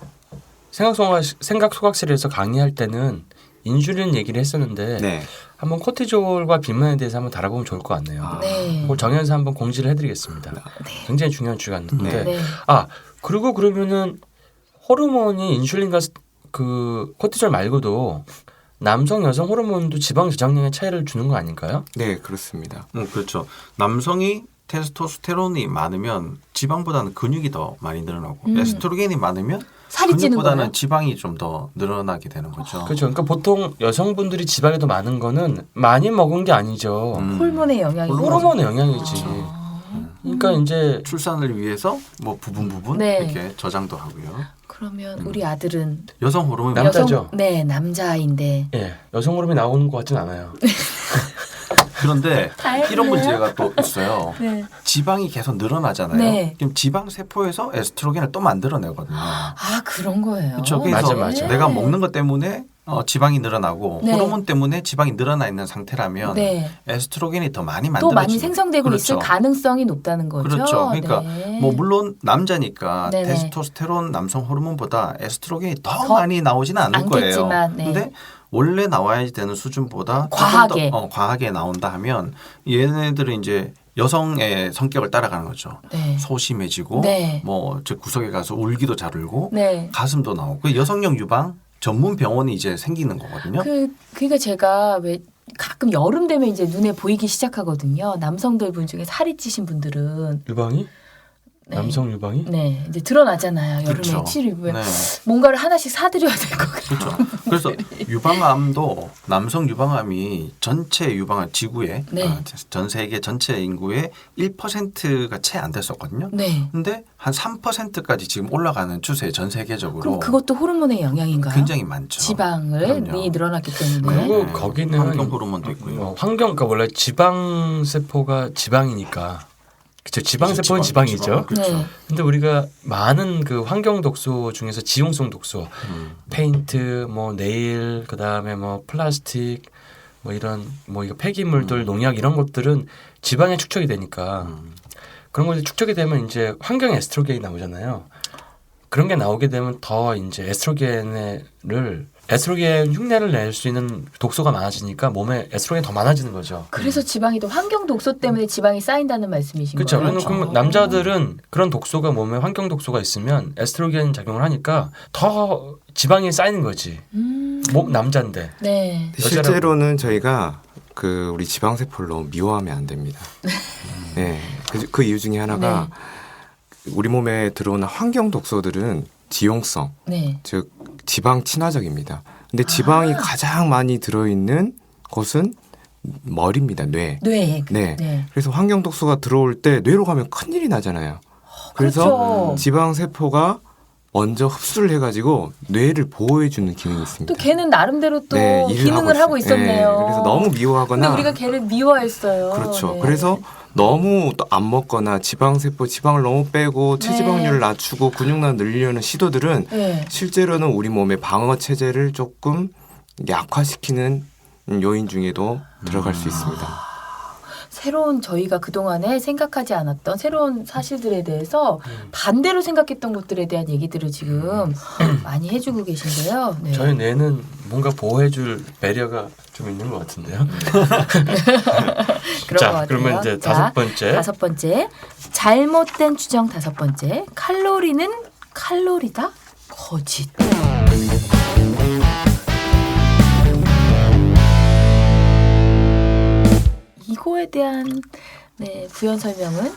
생각소각실에서 강의할 때는 인슐린 얘기를 했었는데 네, 한번 코티졸과 비만에 대해서 한번 다뤄보면 좋을 것 같네요. 네. 그걸 정해서 한번 공지를 해드리겠습니다. 굉장히 중요한 주간인데 네. 그리고 그러면은 호르몬이 인슐린과 그 코티졸 말고도 남성 여성 호르몬도 지방 저장량의 차이를 주는 거 아닌가요? 네 그렇습니다. 그렇죠. 남성이 테스토스테론이 많으면 지방보다는 근육이 더 많이 늘어나고 에스트로겐이 많으면 살이 찌는 근육보다는 거예요? 지방이 좀 더 늘어나게 되는 거죠. 그렇죠. 그러니까 보통 여성분들이 지방이 더 많은 거는 많이 먹은 게 아니죠. 호르몬의 영향이 호르몬의 영향이지. 그러니까 이제 출산을 위해서 뭐 부분 네. 이렇게 저장도 하고요. 그러면 우리 아들은 여성 호르몬이 남자죠? 네, 남자아이인데 여성 호르몬이 나오는 것 같진 않아요. 그런데 다행이네요. 이런 문제가 또 있어요. 네. 지방이 계속 늘어나잖아요. 네. 그럼 지방 세포에서 에스트로겐을 또 만들어내거든요. 아, 그런 거예요. 그렇죠. 그래서 맞아. 내가 먹는 것 때문에 지방이 늘어나고 네. 호르몬 때문에 지방이 늘어나 있는 상태라면 네. 에스트로겐이 더 많이 또 만들어지는 많이 생성되고 그렇죠. 있을 가능성이 높다는 거죠. 그렇죠. 그러니까 네. 뭐 물론 남자니까 네네. 테스토스테론 남성 호르몬보다 에스트로겐이 더 더 많이 나오지는 않을 거예요. 않겠지만, 네. 근데 원래 나와야 되는 수준보다 과하게. 조금 더, 과하게 나온다 하면 얘네들은 이제 여성의 성격을 따라가는 거죠. 네. 소심해지고 네. 뭐 저 구석에 가서 울기도 잘 울고 네. 가슴도 나오고 그 여성용 유방 전문 병원이 이제 생기는 거거든요. 그러니까 제가 왜 가끔 여름 되면 이제 눈에 보이기 시작하거든요. 남성들 분 중에 살이 찌신 분들은 유방이? 네. 남성 유방이? 네 이제 드러나잖아요. 여름에 그렇죠. 치료 입으면 네. 뭔가를 하나씩 사드려야 될 것 같아요. 그렇죠. 그래서 유방암도 남성 유방암이 전체 유방암 지구의 네. 전 세계 전체 인구의 1%가 채 안 됐었거든요. 네. 근데 한 3%까지 지금 올라가는 추세 전 세계적으로 그럼 그것도 호르몬의 영향인가요? 굉장히 많죠. 지방을 그럼요. 늘어났기 때문에. 그리고 네. 거기는 환경 호르몬도 있고요. 그러니까 원래 지방 세포가 지방이니까 그렇죠. 지방 세포는 지방이죠. 그렇죠. 네. 근데 우리가 많은 그 환경 독소 중에서 지용성 독소, 페인트, 뭐 네일, 그다음에 뭐 플라스틱, 뭐 이런 뭐 이거 폐기물들, 농약 이런 것들은 지방에 축적이 되니까 그런 것들이 축적이 되면 이제 환경에 에스트로겐이 나오잖아요. 그런 게 나오게 되면 더 이제 에스트로겐 흉내를 낼 수 있는 독소가 많아지니까 몸에 에스트로겐이 더 많아지는 거죠. 그래서 지방이 또 환경 독소 때문에 지방이 쌓인다는 말씀이신 그렇죠. 거예요? 그러면 남자들은 그런 독소가 몸에 환경 독소가 있으면 에스트로겐 작용을 하니까 더 지방이 쌓이는 거지. 몸 남자인데. 네. 실제로는 저희가 그 우리 지방 세포를 너무 미워하면 안 됩니다. 네, 그 이유 중에 하나가 우리 몸에 들어오는 환경 독소들은 지용성, 네. 즉 지방 친화적입니다. 근데 지방이 가장 많이 들어있는 곳은 머리입니다. 뇌. 뇌. 네. 네. 그래서 환경 독소가 들어올 때 뇌로 가면 큰일이 나잖아요. 그래서 그렇죠. 지방 세포가 먼저 흡수를 해가지고 뇌를 보호해주는 기능이 있습니다. 또 걔는 나름대로 또 네, 일을 기능을 하고 있어요. 있었네요. 네, 그래서 너무 미워하거나 근데 우리가 걔를 미워했어요. 그렇죠. 네. 그래서 너무 또 안 먹거나 지방세포 지방을 너무 빼고 네. 체지방률을 낮추고 근육량 늘리려는 시도들은 네. 실제로는 우리 몸의 방어 체제를 조금 약화시키는 요인 중에도 들어갈 수 있습니다. 새로운 저희가 그동안에 생각하지 않았던 새로운 사실들에 대해서 반대로 생각했던 것들에 대한 얘기들을 지금 많이 해주고 계신데요. 네. 저희 뇌는 뭔가 보호해줄 배려가 좀 있는 것 같은데요. 그런 것 같아요. 그러면 이제 자, 5번째. 5번째. 잘못된 추정 5번째. 칼로리는 칼로리다? 거짓. 이거에 대한 부연 설명은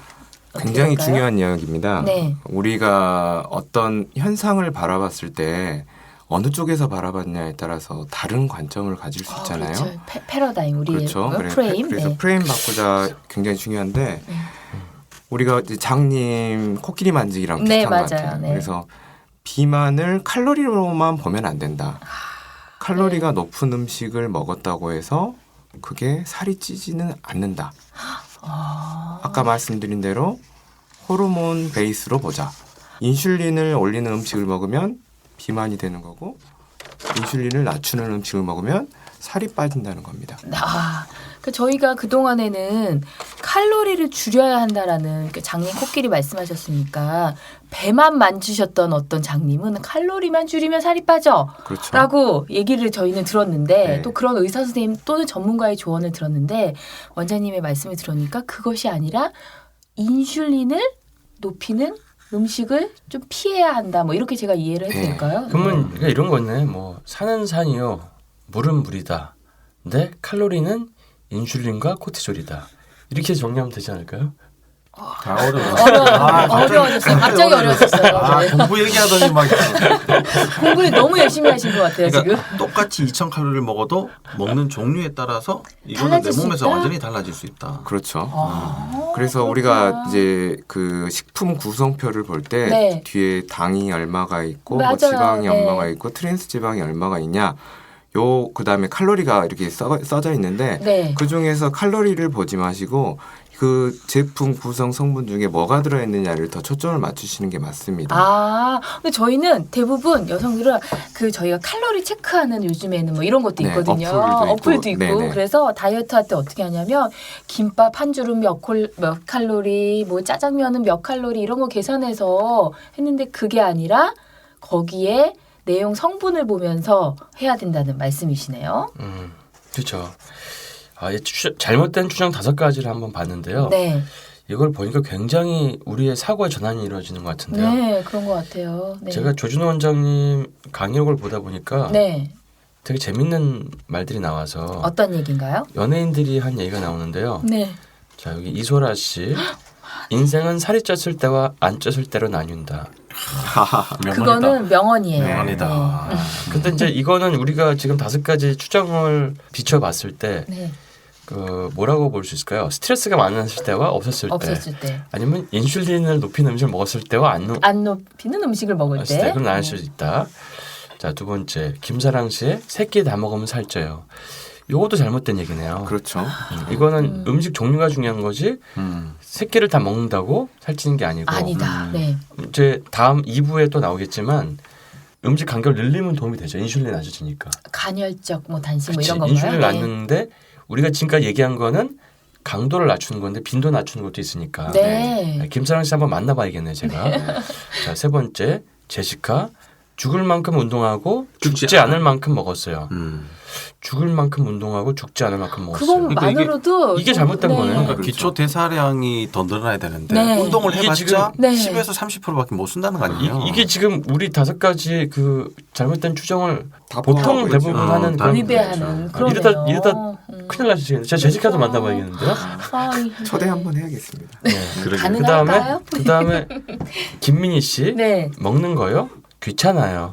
어떻게 굉장히 될까요? 중요한 이야기입니다. 네. 우리가 어떤 현상을 바라봤을 때 어느 쪽에서 바라봤냐에 따라서 다른 관점을 가질 수 있잖아요. 그렇죠. 패러다임 우리의 그렇죠. 프레임. 그래서 네. 프레임 바꾸자 굉장히 중요한데 우리가 이제 장님 코끼리 만지기랑 네, 비슷한 것 맞아요. 같아요. 네. 그래서 비만을 칼로리로만 보면 안 된다. 칼로리가 높은 음식을 먹었다고 해서 그게 살이 찌지는 않는다. 아까 말씀드린 대로 호르몬 베이스로 보자. 인슐린을 올리는 음식을 먹으면 비만이 되는 거고 인슐린을 낮추는 음식을 먹으면 살이 빠진다는 겁니다. 그 저희가 그 동안에는 칼로리를 줄여야 한다라는 그 장님 코끼리 말씀하셨으니까 배만 만지셨던 어떤 장님은 칼로리만 줄이면 살이 빠져. 그렇죠. 라고 얘기를 저희는 들었는데 네. 또 그런 의사 선생님 또는 전문가의 조언을 들었는데 원장님의 말씀을 들으니까 그것이 아니라 인슐린을 높이는 음식을 좀 피해야 한다. 뭐 이렇게 제가 이해를 해도 네. 될까요? 그러면 그러니까 이런 거네. 뭐 산은 산이요, 물은 물이다. 근데 칼로리는 인슐린과 코티졸이다. 이렇게 정리하면 되지 않을까요? 어려워졌어요. 갑자기 어려워졌어요. 네. 공부 얘기하더니 막 공부를 너무 열심히 하신 것 같아요 지금. 그러니까 똑같이 2,000칼로리를 먹어도 먹는 종류에 따라서 이거는 달라질 내 수 몸에서 있다? 완전히 달라질 수 있다. 그렇죠. 아, 그래서 그렇구나. 우리가 이제 그 식품 구성표를 볼 때 네. 뒤에 당이 얼마가 있고 뭐 맞아요. 지방이 네. 얼마가 있고 트랜스 지방이 얼마가 있냐. 요 그다음에 칼로리가 이렇게 써져 있는데 네. 그 중에서 칼로리를 보지 마시고 그 제품 구성 성분 중에 뭐가 들어있느냐를 더 초점을 맞추시는 게 맞습니다. 아, 근데 저희는 대부분 여성들은 그 저희가 칼로리 체크하는 요즘에는 뭐 이런 것도 네, 있거든요. 어플도 있고. 네네. 그래서 다이어트 할 때 어떻게 하냐면 김밥 한 줄은 몇 칼로리, 뭐 짜장면은 몇 칼로리 이런 거 계산해서 했는데 그게 아니라 거기에 내용 성분을 보면서 해야 된다는 말씀이시네요. 그렇죠. 잘못된 추정 5가지를 한번 봤는데요. 네. 이걸 보니까 굉장히 우리의 사고의 전환이 이루어지는 것 같은데요. 네, 그런 것 같아요. 네. 제가 조준호 원장님 강의록을 보다 보니까 네. 되게 재밌는 말들이 나와서 어떤 얘기인가요? 연예인들이 한 얘기가 나오는데요. 네. 자, 여기 이소라 씨. 인생은 살이 쪘을 때와 안 쪘을 때로 나뉜다. 그거는 명언이에요. 명언이다. 근데 이제 이거는 우리가 지금 5가지 추정을 비춰봤을 때 네. 그 뭐라고 볼 수 있을까요? 스트레스가 많았을 때와 없었을 때, 없었을 때. 아니면 인슐린을 높인 음식을 먹었을 때와 안 높이는 음식을 먹을 없을 때 그럼 나을 수 있다. 자, 2번째 김사랑 씨의 새끼 다 먹으면 살쪄요. 이것도 잘못된 얘기네요. 그렇죠. 이거는 음식 종류가 중요한 거지 새끼를 다 먹는다고 살찌는 게 아니고 아니다. 네. 이제 다음 2부에 또 나오겠지만 음식 간격을 늘리면 도움이 되죠. 인슐린 낮아지니까. 간헐적 뭐 단식 뭐 그치, 이런 건가요? 인슐린을 낮추는데 우리가 지금까지 얘기한 거는 강도를 낮추는 건데 빈도 낮추는 것도 있으니까. 네. 김사랑 씨 한번 만나봐야겠네요, 제가. 자, 3번째 제시카 죽을 만큼 운동하고 죽지 않을 만큼 먹었어요. 죽을 만큼 운동하고 죽지 않을 만큼 먹었어요. 그것만으로도 이게 잘못된 거네요. 그러니까 그렇죠. 기초 대사량이 더 늘어나야 되는데 네. 운동을 이게 해봤자 지금- 네. 10에서 30%밖에 못 쓴다는 거 아니에요? 이게 지금 우리 5가지 그 잘못된 추정을 다 보통 포함하고 대부분 있죠. 하는 다 그런 위배하는 그러네요. 이러다 큰일 나시겠네요. 제가 제시카도 만나봐야겠는데요. 초대 한번 해야겠습니다. 네. 가능할까요? 그다음에 김민희 씨 네. 먹는 거요? 귀찮아요.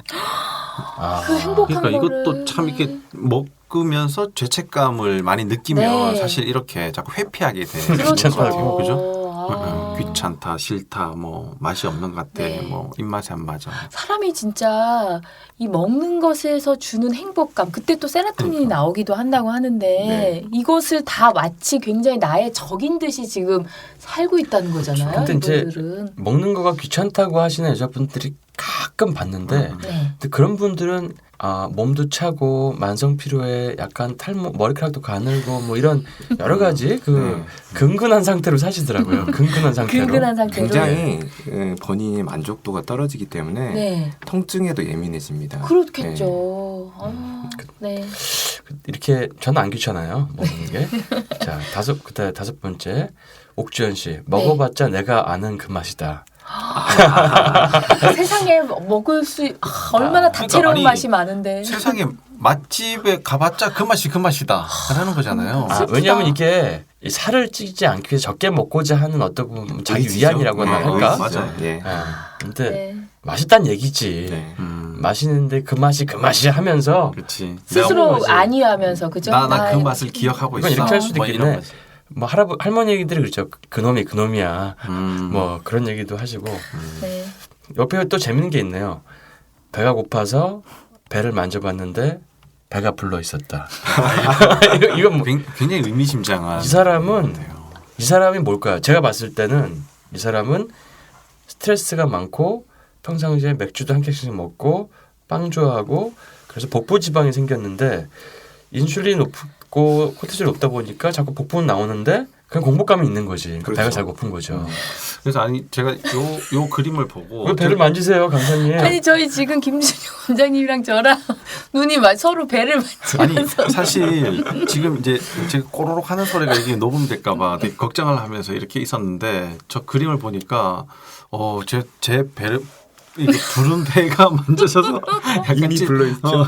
그 행복한 그러니까 거를 이것도 참 이렇게 먹으면서 죄책감을 많이 느끼면 네. 사실 이렇게 자꾸 회피하게 되는 그렇죠. 것 같아요. 그죠? 아. 귀찮다, 싫다, 뭐 맛이 없는 것 같아, 네. 뭐 입맛이 안 맞아. 사람이 진짜 이 먹는 것에서 주는 행복감 그때 또 세로토닌이 나오기도 한다고 하는데 네. 이것을 다 마치 굉장히 나의 적인 듯이 지금 살고 있다는 거잖아요. 근데 이제 이분들은. 먹는 거가 귀찮다고 하시는 여자분들이 가끔 봤는데 네. 근데 그런 분들은 몸도 차고 만성 피로에 약간 탈모 머리카락도 가늘고 뭐 이런 여러 가지 그 근근한 상태로 사시더라고요. 근근한 상태로. 근근한 상태로. 굉장히 본인의 만족도가 떨어지기 때문에 네. 통증에도 예민해집니다. 그렇겠죠. 네. 이렇게 저는 안 귀찮아요. 먹는 게. 자, 그다음에 5번째 옥주현 씨 먹어봤자 내가 아는 그 맛이다. 세상에 먹을 수 얼마나 다채로운 아니, 맛이 많은데. 세상에 맛집에 가봤자 그 맛이 그 맛이다 라는 거잖아요. 슬프다. 왜냐하면 이게 이 살을 찌지 않기 위해서 적게 먹고자 하는 어떤 부분 자기 의지죠. 위안이라고 네, 할까? 의지죠. 맞아요. 예. 근데 네. 맛있다는 얘기지. 네. 맛있는데 그 맛이 하면서 그렇지. 스스로 거지. 안위하면서 그죠? 나 그 나의- 맛을 기억하고 이건 있어. 이렇게 할 수도 뭐 있겠네. 이런 거지. 뭐 할머니들이 그렇죠. 그놈이야. 뭐 그런 얘기도 하시고 네. 옆에 또 재밌는 게 있네요. 배가 고파서 배를 만져봤는데 배가 불러 있었다. 이건 뭐, 굉장히 의미심장한. 이 사람이 뭘까요? 제가 봤을 때는 이 사람은 스트레스가 많고 평상시에 맥주도 한 캔씩 먹고 빵 좋아하고 그래서 복부 지방이 생겼는데 인슐린 높고 코티졸이 높다 보니까 자꾸 복부는 나오는데 그냥 공복감이 있는 거지. 그러니까 그렇죠. 배가 잘 고픈 거죠. 그래서 아니 제가 요 그림을 보고 왜 배를 만지세요, 강사님? 아니 저희 지금 김준영 원장님이랑 저랑 눈이 서로 배를 아니 만지면서 사실 지금 이제 제가 꼬르륵 하는 소리가 이게 녹음될까봐 되게 걱정을 하면서 이렇게 있었는데 저 그림을 보니까 제 배를 이게 부른 배가 만져져서 약간 이미 불러 있죠.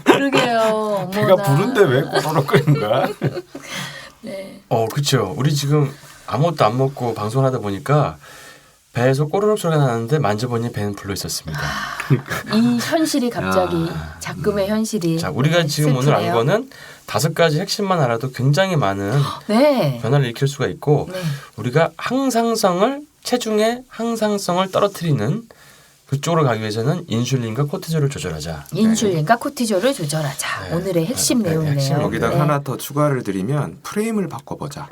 그러게요. 배가 어머나. 부른데 왜 꼬르륵 끓는 거야? 네. 그렇죠. 우리 지금 아무것도 안 먹고 방송을 하다 보니까 배에서 꼬르륵 소리가 나는데 만져보니 배는 불러 있었습니다. 이 현실이 갑자기 작금의 현실이. 자, 우리가 네, 지금 오늘 안 슬프네요. 거는 5가지 핵심만 알아도 굉장히 많은 네. 변화를 일으킬 수가 있고 네. 우리가 체중의 항상성을 떨어뜨리는 그쪽으로 가기 위해서는 인슐린과 코티졸을 조절하자. 인슐린과 코티졸을 조절하자. 네. 오늘의 핵심 네, 내용이네요. 핵심 여기다가 네. 하나 더 추가를 드리면 프레임을 바꿔보자.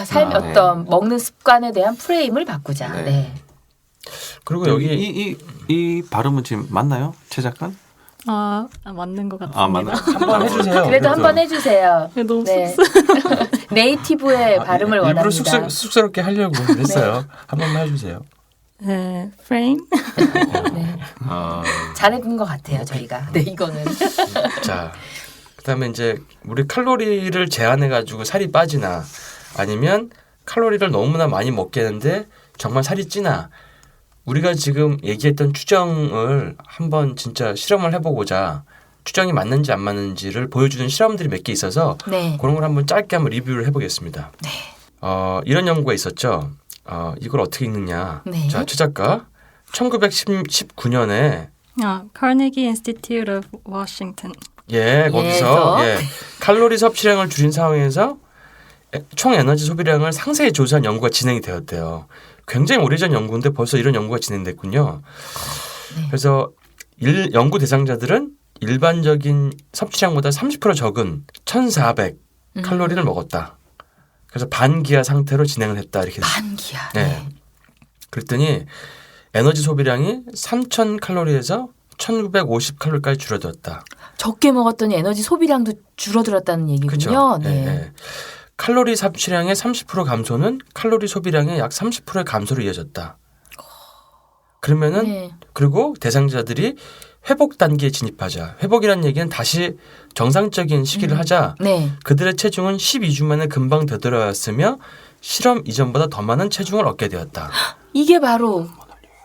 삶의 어떤 먹는 습관에 대한 프레임을 바꾸자. 네. 네. 그리고 여기 이 발음은 지금 맞나요, 최 작가? 맞는 것 같습니다. 맞나? 한번 해주세요. 그래도 한번 해주세요. 너무 네. 네이티브의 발음을 일부러 원합니다. 쑥스럽게 하려고 했어요. 한 번만 해주세요. 네, frame. 네. 아, 잘해준 것 같아요, 저희가. 네, 이거는. 자, 그다음에 이제 우리 칼로리를 제한해가지고 살이 빠지나 아니면 칼로리를 너무나 많이 먹겠는데 정말 살이 찌나 우리가 지금 얘기했던 추정을 한번 진짜 실험을 해보고자 추정이 맞는지 안 맞는지를 보여주는 실험들이 몇 개 있어서 네. 그런 걸 한번 짧게 한번 리뷰를 해보겠습니다. 네. 이런 연구가 있었죠. 이걸 어떻게 읽느냐. 네. 자, 최 작가 1919년에 Carnegie Institute of Washington. 거기서 칼로리 섭취량을 줄인 상황에서 총 에너지 소비량을 상세히 조사한 연구가 진행이 되었대요. 굉장히 오래전 연구인데 벌써 이런 연구가 진행됐군요. 네. 그래서 연구 대상자들은 일반적인 섭취량보다 30% 적은 1,400 칼로리를 먹었다. 그래서 반기하 상태로 진행을 했다. 이렇게. 반기하. 네. 그랬더니 에너지 소비량이 3,000 칼로리에서 1,950 칼로리까지 줄어들었다. 적게 먹었더니 에너지 소비량도 줄어들었다는 얘기군요. 그렇죠. 네. 네. 칼로리 섭취량의 30% 감소는 칼로리 소비량의 약 30%의 감소로 이어졌다. 그러면은 네. 그리고 대상자들이 회복 단계에 진입하자. 회복이라는 얘기는 다시 정상적인 시기를 하자. 네. 그들의 체중은 12주 만에 금방 되돌아왔으며 실험 이전보다 더 많은 체중을 얻게 되었다. 이게 바로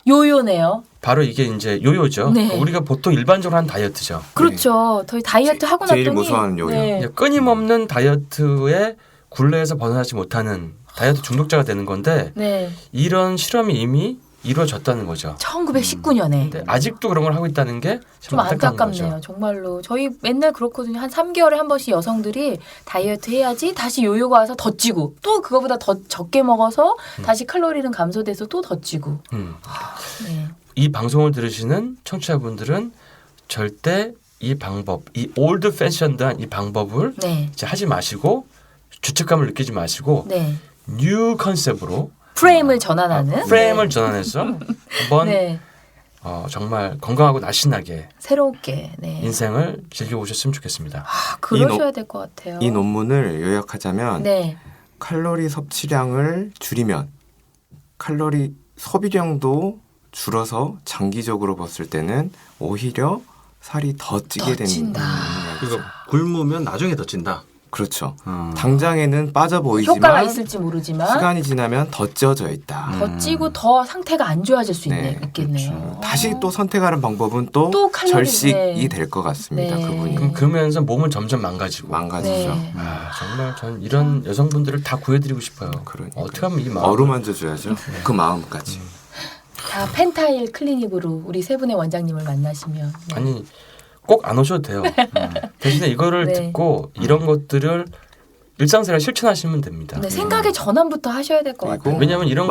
요요네요. 바로 이게 이제 요요죠. 네. 우리가 보통 일반적으로 하는 다이어트죠. 그렇죠. 저희 다이어트 하고 났더니 제일 무서워하는 요요. 네. 이제 끊임없는 다이어트의 굴레에서 벗어나지 못하는 다이어트 중독자가 되는 건데 네. 이런 실험이 이미 이루어졌다는 거죠. 1919년에. 근데 아직도 그런 걸 하고 있다는 게 참 좀 안타까운 안타깝네요. 거죠. 정말로. 저희 맨날 그렇거든요. 한 3개월에 한 번씩 여성들이 다이어트 해야지 다시 요요가 와서 더 찌고 또 그거보다 더 적게 먹어서 다시 칼로리는 감소돼서 또 더 찌고. 네. 이 방송을 들으시는 청취자분들은 절대 이 방법, 이 올드 패션드한 이 방법을 네. 이제 하지 마시고 주책감을 느끼지 마시고 네. 뉴 컨셉으로 프레임을 전환하는 프레임을 전환해서 한번 네. 정말 건강하고 날씬하게 새롭게 네. 인생을 즐겨보셨으면 좋겠습니다. 그러셔야 될 것 같아요. 이 논문을 요약하자면 네. 칼로리 섭취량을 줄이면 칼로리 소비량도 줄어서 장기적으로 봤을 때는 오히려 살이 더 찌게 더 되는 찐다. 그리고 굶으면 나중에 더 찐다. 그렇죠. 당장에는 빠져 효과가 보이지만 있을지 모르지만 시간이 지나면 더 쪄져 있다. 더 찌고 더 상태가 안 좋아질 수 네, 있겠네요. 그렇죠. 다시 또 선택하는 방법은 또, 또 칼로리, 절식이 네. 될 것 같습니다. 네. 그분이 그러면서 몸은 점점 망가지고. 망가지죠. 네. 정말 전 이런 여성분들을 다 구해드리고 싶어요. 그러니까요. 어떻게 하면 이 마음 어루만져 줘야죠. 그 마음까지. 다 펜타일 클리닉으로 우리 세 분의 원장님을 만나시면 네. 아니 꼭 안 오셔도 돼요. 대신에 이거를 네. 듣고 이런 것들을 일상생활 실천하시면 됩니다. 네, 생각의 전환부터 하셔야 될 것 그리고 같아요. 왜냐하면 이런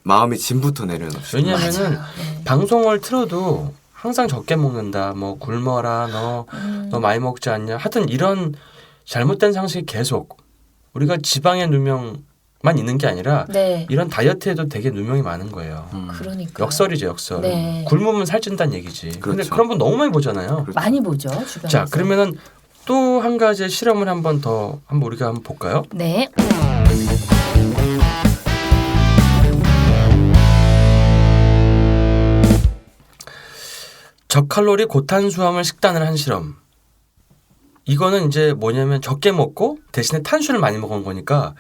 마음의 짐부터 내려놓으시죠. 왜냐하면은 맞아요. 네. 방송을 틀어도 항상 적게 먹는다. 뭐 굶어라. 너 많이 먹지 않냐. 하여튼 이런 잘못된 상식이 계속 우리가 지방의 누명만 있는 게 아니라 네. 이런 다이어트에도 되게 누명이 많은 거예요. 그러니까 역설이죠, 역설. 네. 굶으면 살찐다는 얘기지. 근데 그렇죠. 그런 분 너무 많이 보잖아요. 많이 보죠 주변에서. 자, 그러면은 또 한 가지의 실험을 한번 우리가 한번 볼까요? 네. 저칼로리 고탄수화물 식단을 한 실험. 이거는 이제 뭐냐면 적게 먹고 대신에 탄수를 많이 먹은 거니까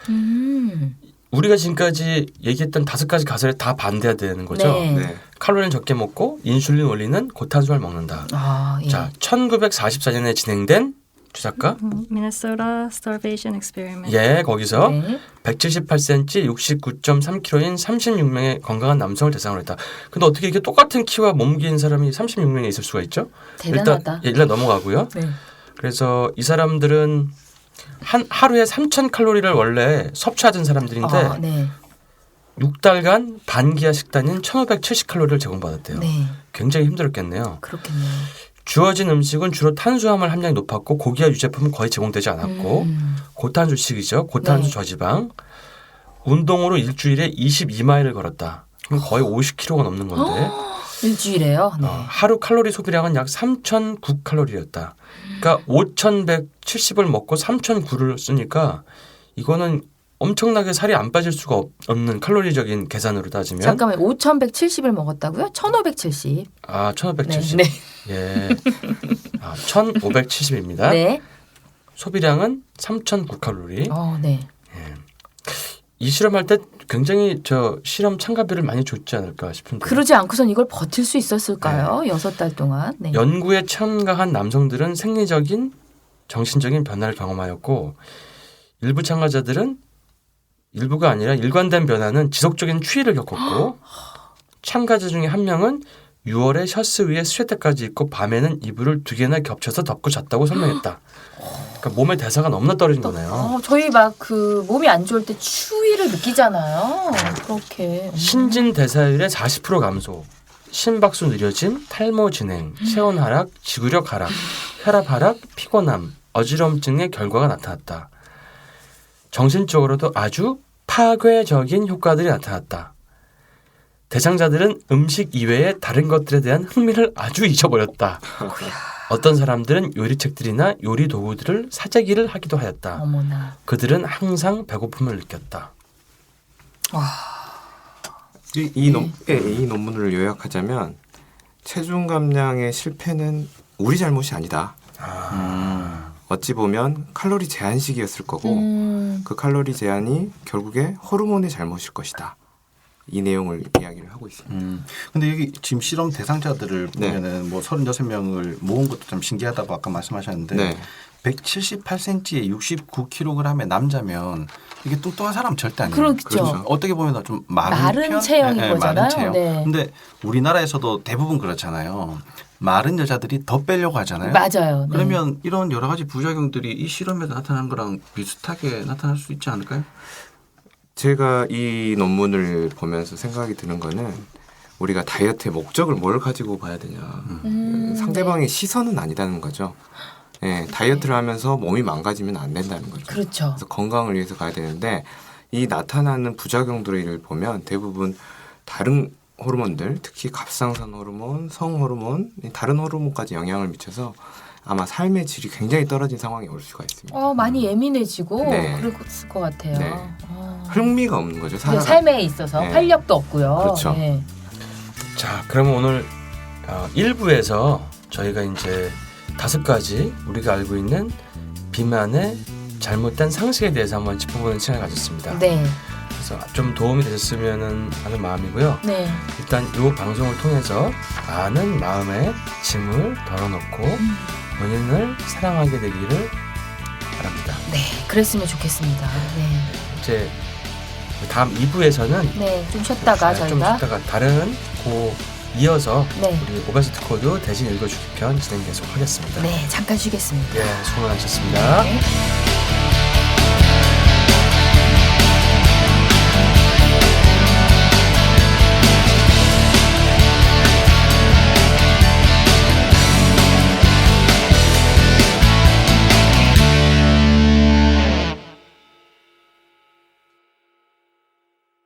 우리가 지금까지 얘기했던 5가지 가설에 다 반대해야 되는 거죠. 네. 네. 칼로리는 적게 먹고 인슐린 올리는 고탄수화를 먹는다. 아, 예. 자, 1944년에 진행된 주 작가 Minnesota Starvation Experiment. 예, 거기서 네. 178cm, 69.3kg인 36명의 건강한 남성을 대상으로 했다. 근데 어떻게 이렇게 똑같은 키와 몸무게인 사람이 36명에 있을 수가 있죠? 대단하다. 일단 넘어가고요. 네. 그래서 이 사람들은 하루에 3,000칼로리를 원래 섭취하던 사람들인데 아, 네. 6달간 반기하 식단인 1,570칼로리를 제공받았대요. 네. 굉장히 힘들었겠네요. 그렇겠네요. 주어진 음식은 주로 탄수화물 함량이 높았고 고기와 유제품은 거의 제공되지 않았고 고탄수식이죠. 고탄수 네. 저지방. 운동으로 일주일에 22마일을 걸었다. 그럼 거의 50kg가 넘는 건데 일주일에요. 네. 하루 칼로리 소비량은 약 3,009칼로리였다. 그러니까 5,170을 먹고 3,009를 쓰니까 이거는 엄청나게 살이 안 빠질 수가 없는 칼로리적인 계산으로 따지면 잠깐만 5,170을 먹었다고요? 1,570. 1,570. 네. 예. 1,570입니다. 네. 소비량은 3,009칼로리. 네. 이 실험할 때 굉장히 저 실험 참가비를 많이 줬지 않을까 싶은데. 그러지 않고선 이걸 버틸 수 있었을까요? 6달 동안. 네. 연구에 참가한 남성들은 생리적인 정신적인 변화를 경험하였고 일부 참가자들은 일부가 아니라 일관된 변화는 지속적인 추위를 겪었고 참가자 중에 한 명은 6월에 셔츠 위에 스웨터까지 입고 밤에는 이불을 2개나 겹쳐서 덮고 잤다고 설명했다. 그러니까 몸의 대사가 너무나 떨어진 거네요. 저희 막 그 몸이 안 좋을 때 추위를 느끼잖아요. 그렇게. 신진 대사율의 40% 감소, 심박수 느려짐, 탈모 진행, 체온 하락, 지구력 하락, 혈압 하락, 피곤함, 어지러움증의 결과가 나타났다. 정신적으로도 아주 파괴적인 효과들이 나타났다. 대상자들은 음식 이외의 다른 것들에 대한 흥미를 아주 잊어버렸다. 어떤 사람들은 요리책들이나 요리 도구들을 사재기를 하기도 하였다. 어머나. 그들은 항상 배고픔을 느꼈다. 이 논문을 요약하자면 체중 감량의 실패는 우리 잘못이 아니다. 어찌 보면 칼로리 제한식이었을 거고 그 칼로리 제한이 결국에 호르몬의 잘못일 것이다. 이 내용을 이야기를 하고 있습니다. 근데 여기 지금 실험 대상자들을 네. 보면은 뭐 36명을 모은 것도 좀 신기하다고 아까 말씀하셨는데 네. 178cm에 69kg의 남자면 이게 뚱뚱한 사람 절대 아니에요. 그렇죠. 어떻게 보면 좀 마른 마른 편? 체형인 네, 거잖아요. 마른 체형. 네. 근데 우리나라에서도 대부분 그렇잖아요. 마른 여자들이 더 빼려고 하잖아요. 맞아요. 네. 그러면 이런 여러 가지 부작용들이 이 실험에서 나타난 거랑 비슷하게 나타날 수 있지 않을까요? 제가 이 논문을 보면서 생각이 드는 거는 우리가 다이어트의 목적을 뭘 가지고 봐야 되냐. 상대방의 시선은 아니다는 거죠. 예, 다이어트를 하면서 몸이 망가지면 안 된다는 거죠. 그렇죠. 그래서 건강을 위해서 가야 되는데 이 나타나는 부작용들을 보면 대부분 다른 호르몬들, 특히 갑상선 호르몬, 성 호르몬, 다른 호르몬까지 영향을 미쳐서 아마 삶의 질이 굉장히 떨어진 상황이 올 수가 있습니다. 많이 예민해지고 네. 그랬을 것 같아요. 네. 흥미가 없는 거죠. 네, 삶에 있어서 네. 활력도 없고요. 그렇죠. 네. 자, 그러면 오늘 1부에서 저희가 이제 5가지 우리가 알고 있는 비만의 잘못된 상식에 대해서 한번 짚어보는 시간을 가졌습니다. 네. 그래서 좀 도움이 되셨으면 하는 마음이고요. 네. 일단 이 방송을 통해서 많은 마음의 짐을 덜어놓고 본인을 사랑하게 되기를 바랍니다. 네. 그랬으면 좋겠습니다. 네. 이제 다음 2부에서는 네. 좀 쉬었다가 좀 저희가 쉬다가 다른 이어서 네. 우리 오베스트 코드 대신 읽어주기 편 진행 계속 하겠습니다. 네. 잠깐 쉬겠습니다. 예, 수고 많으셨습니다. 네.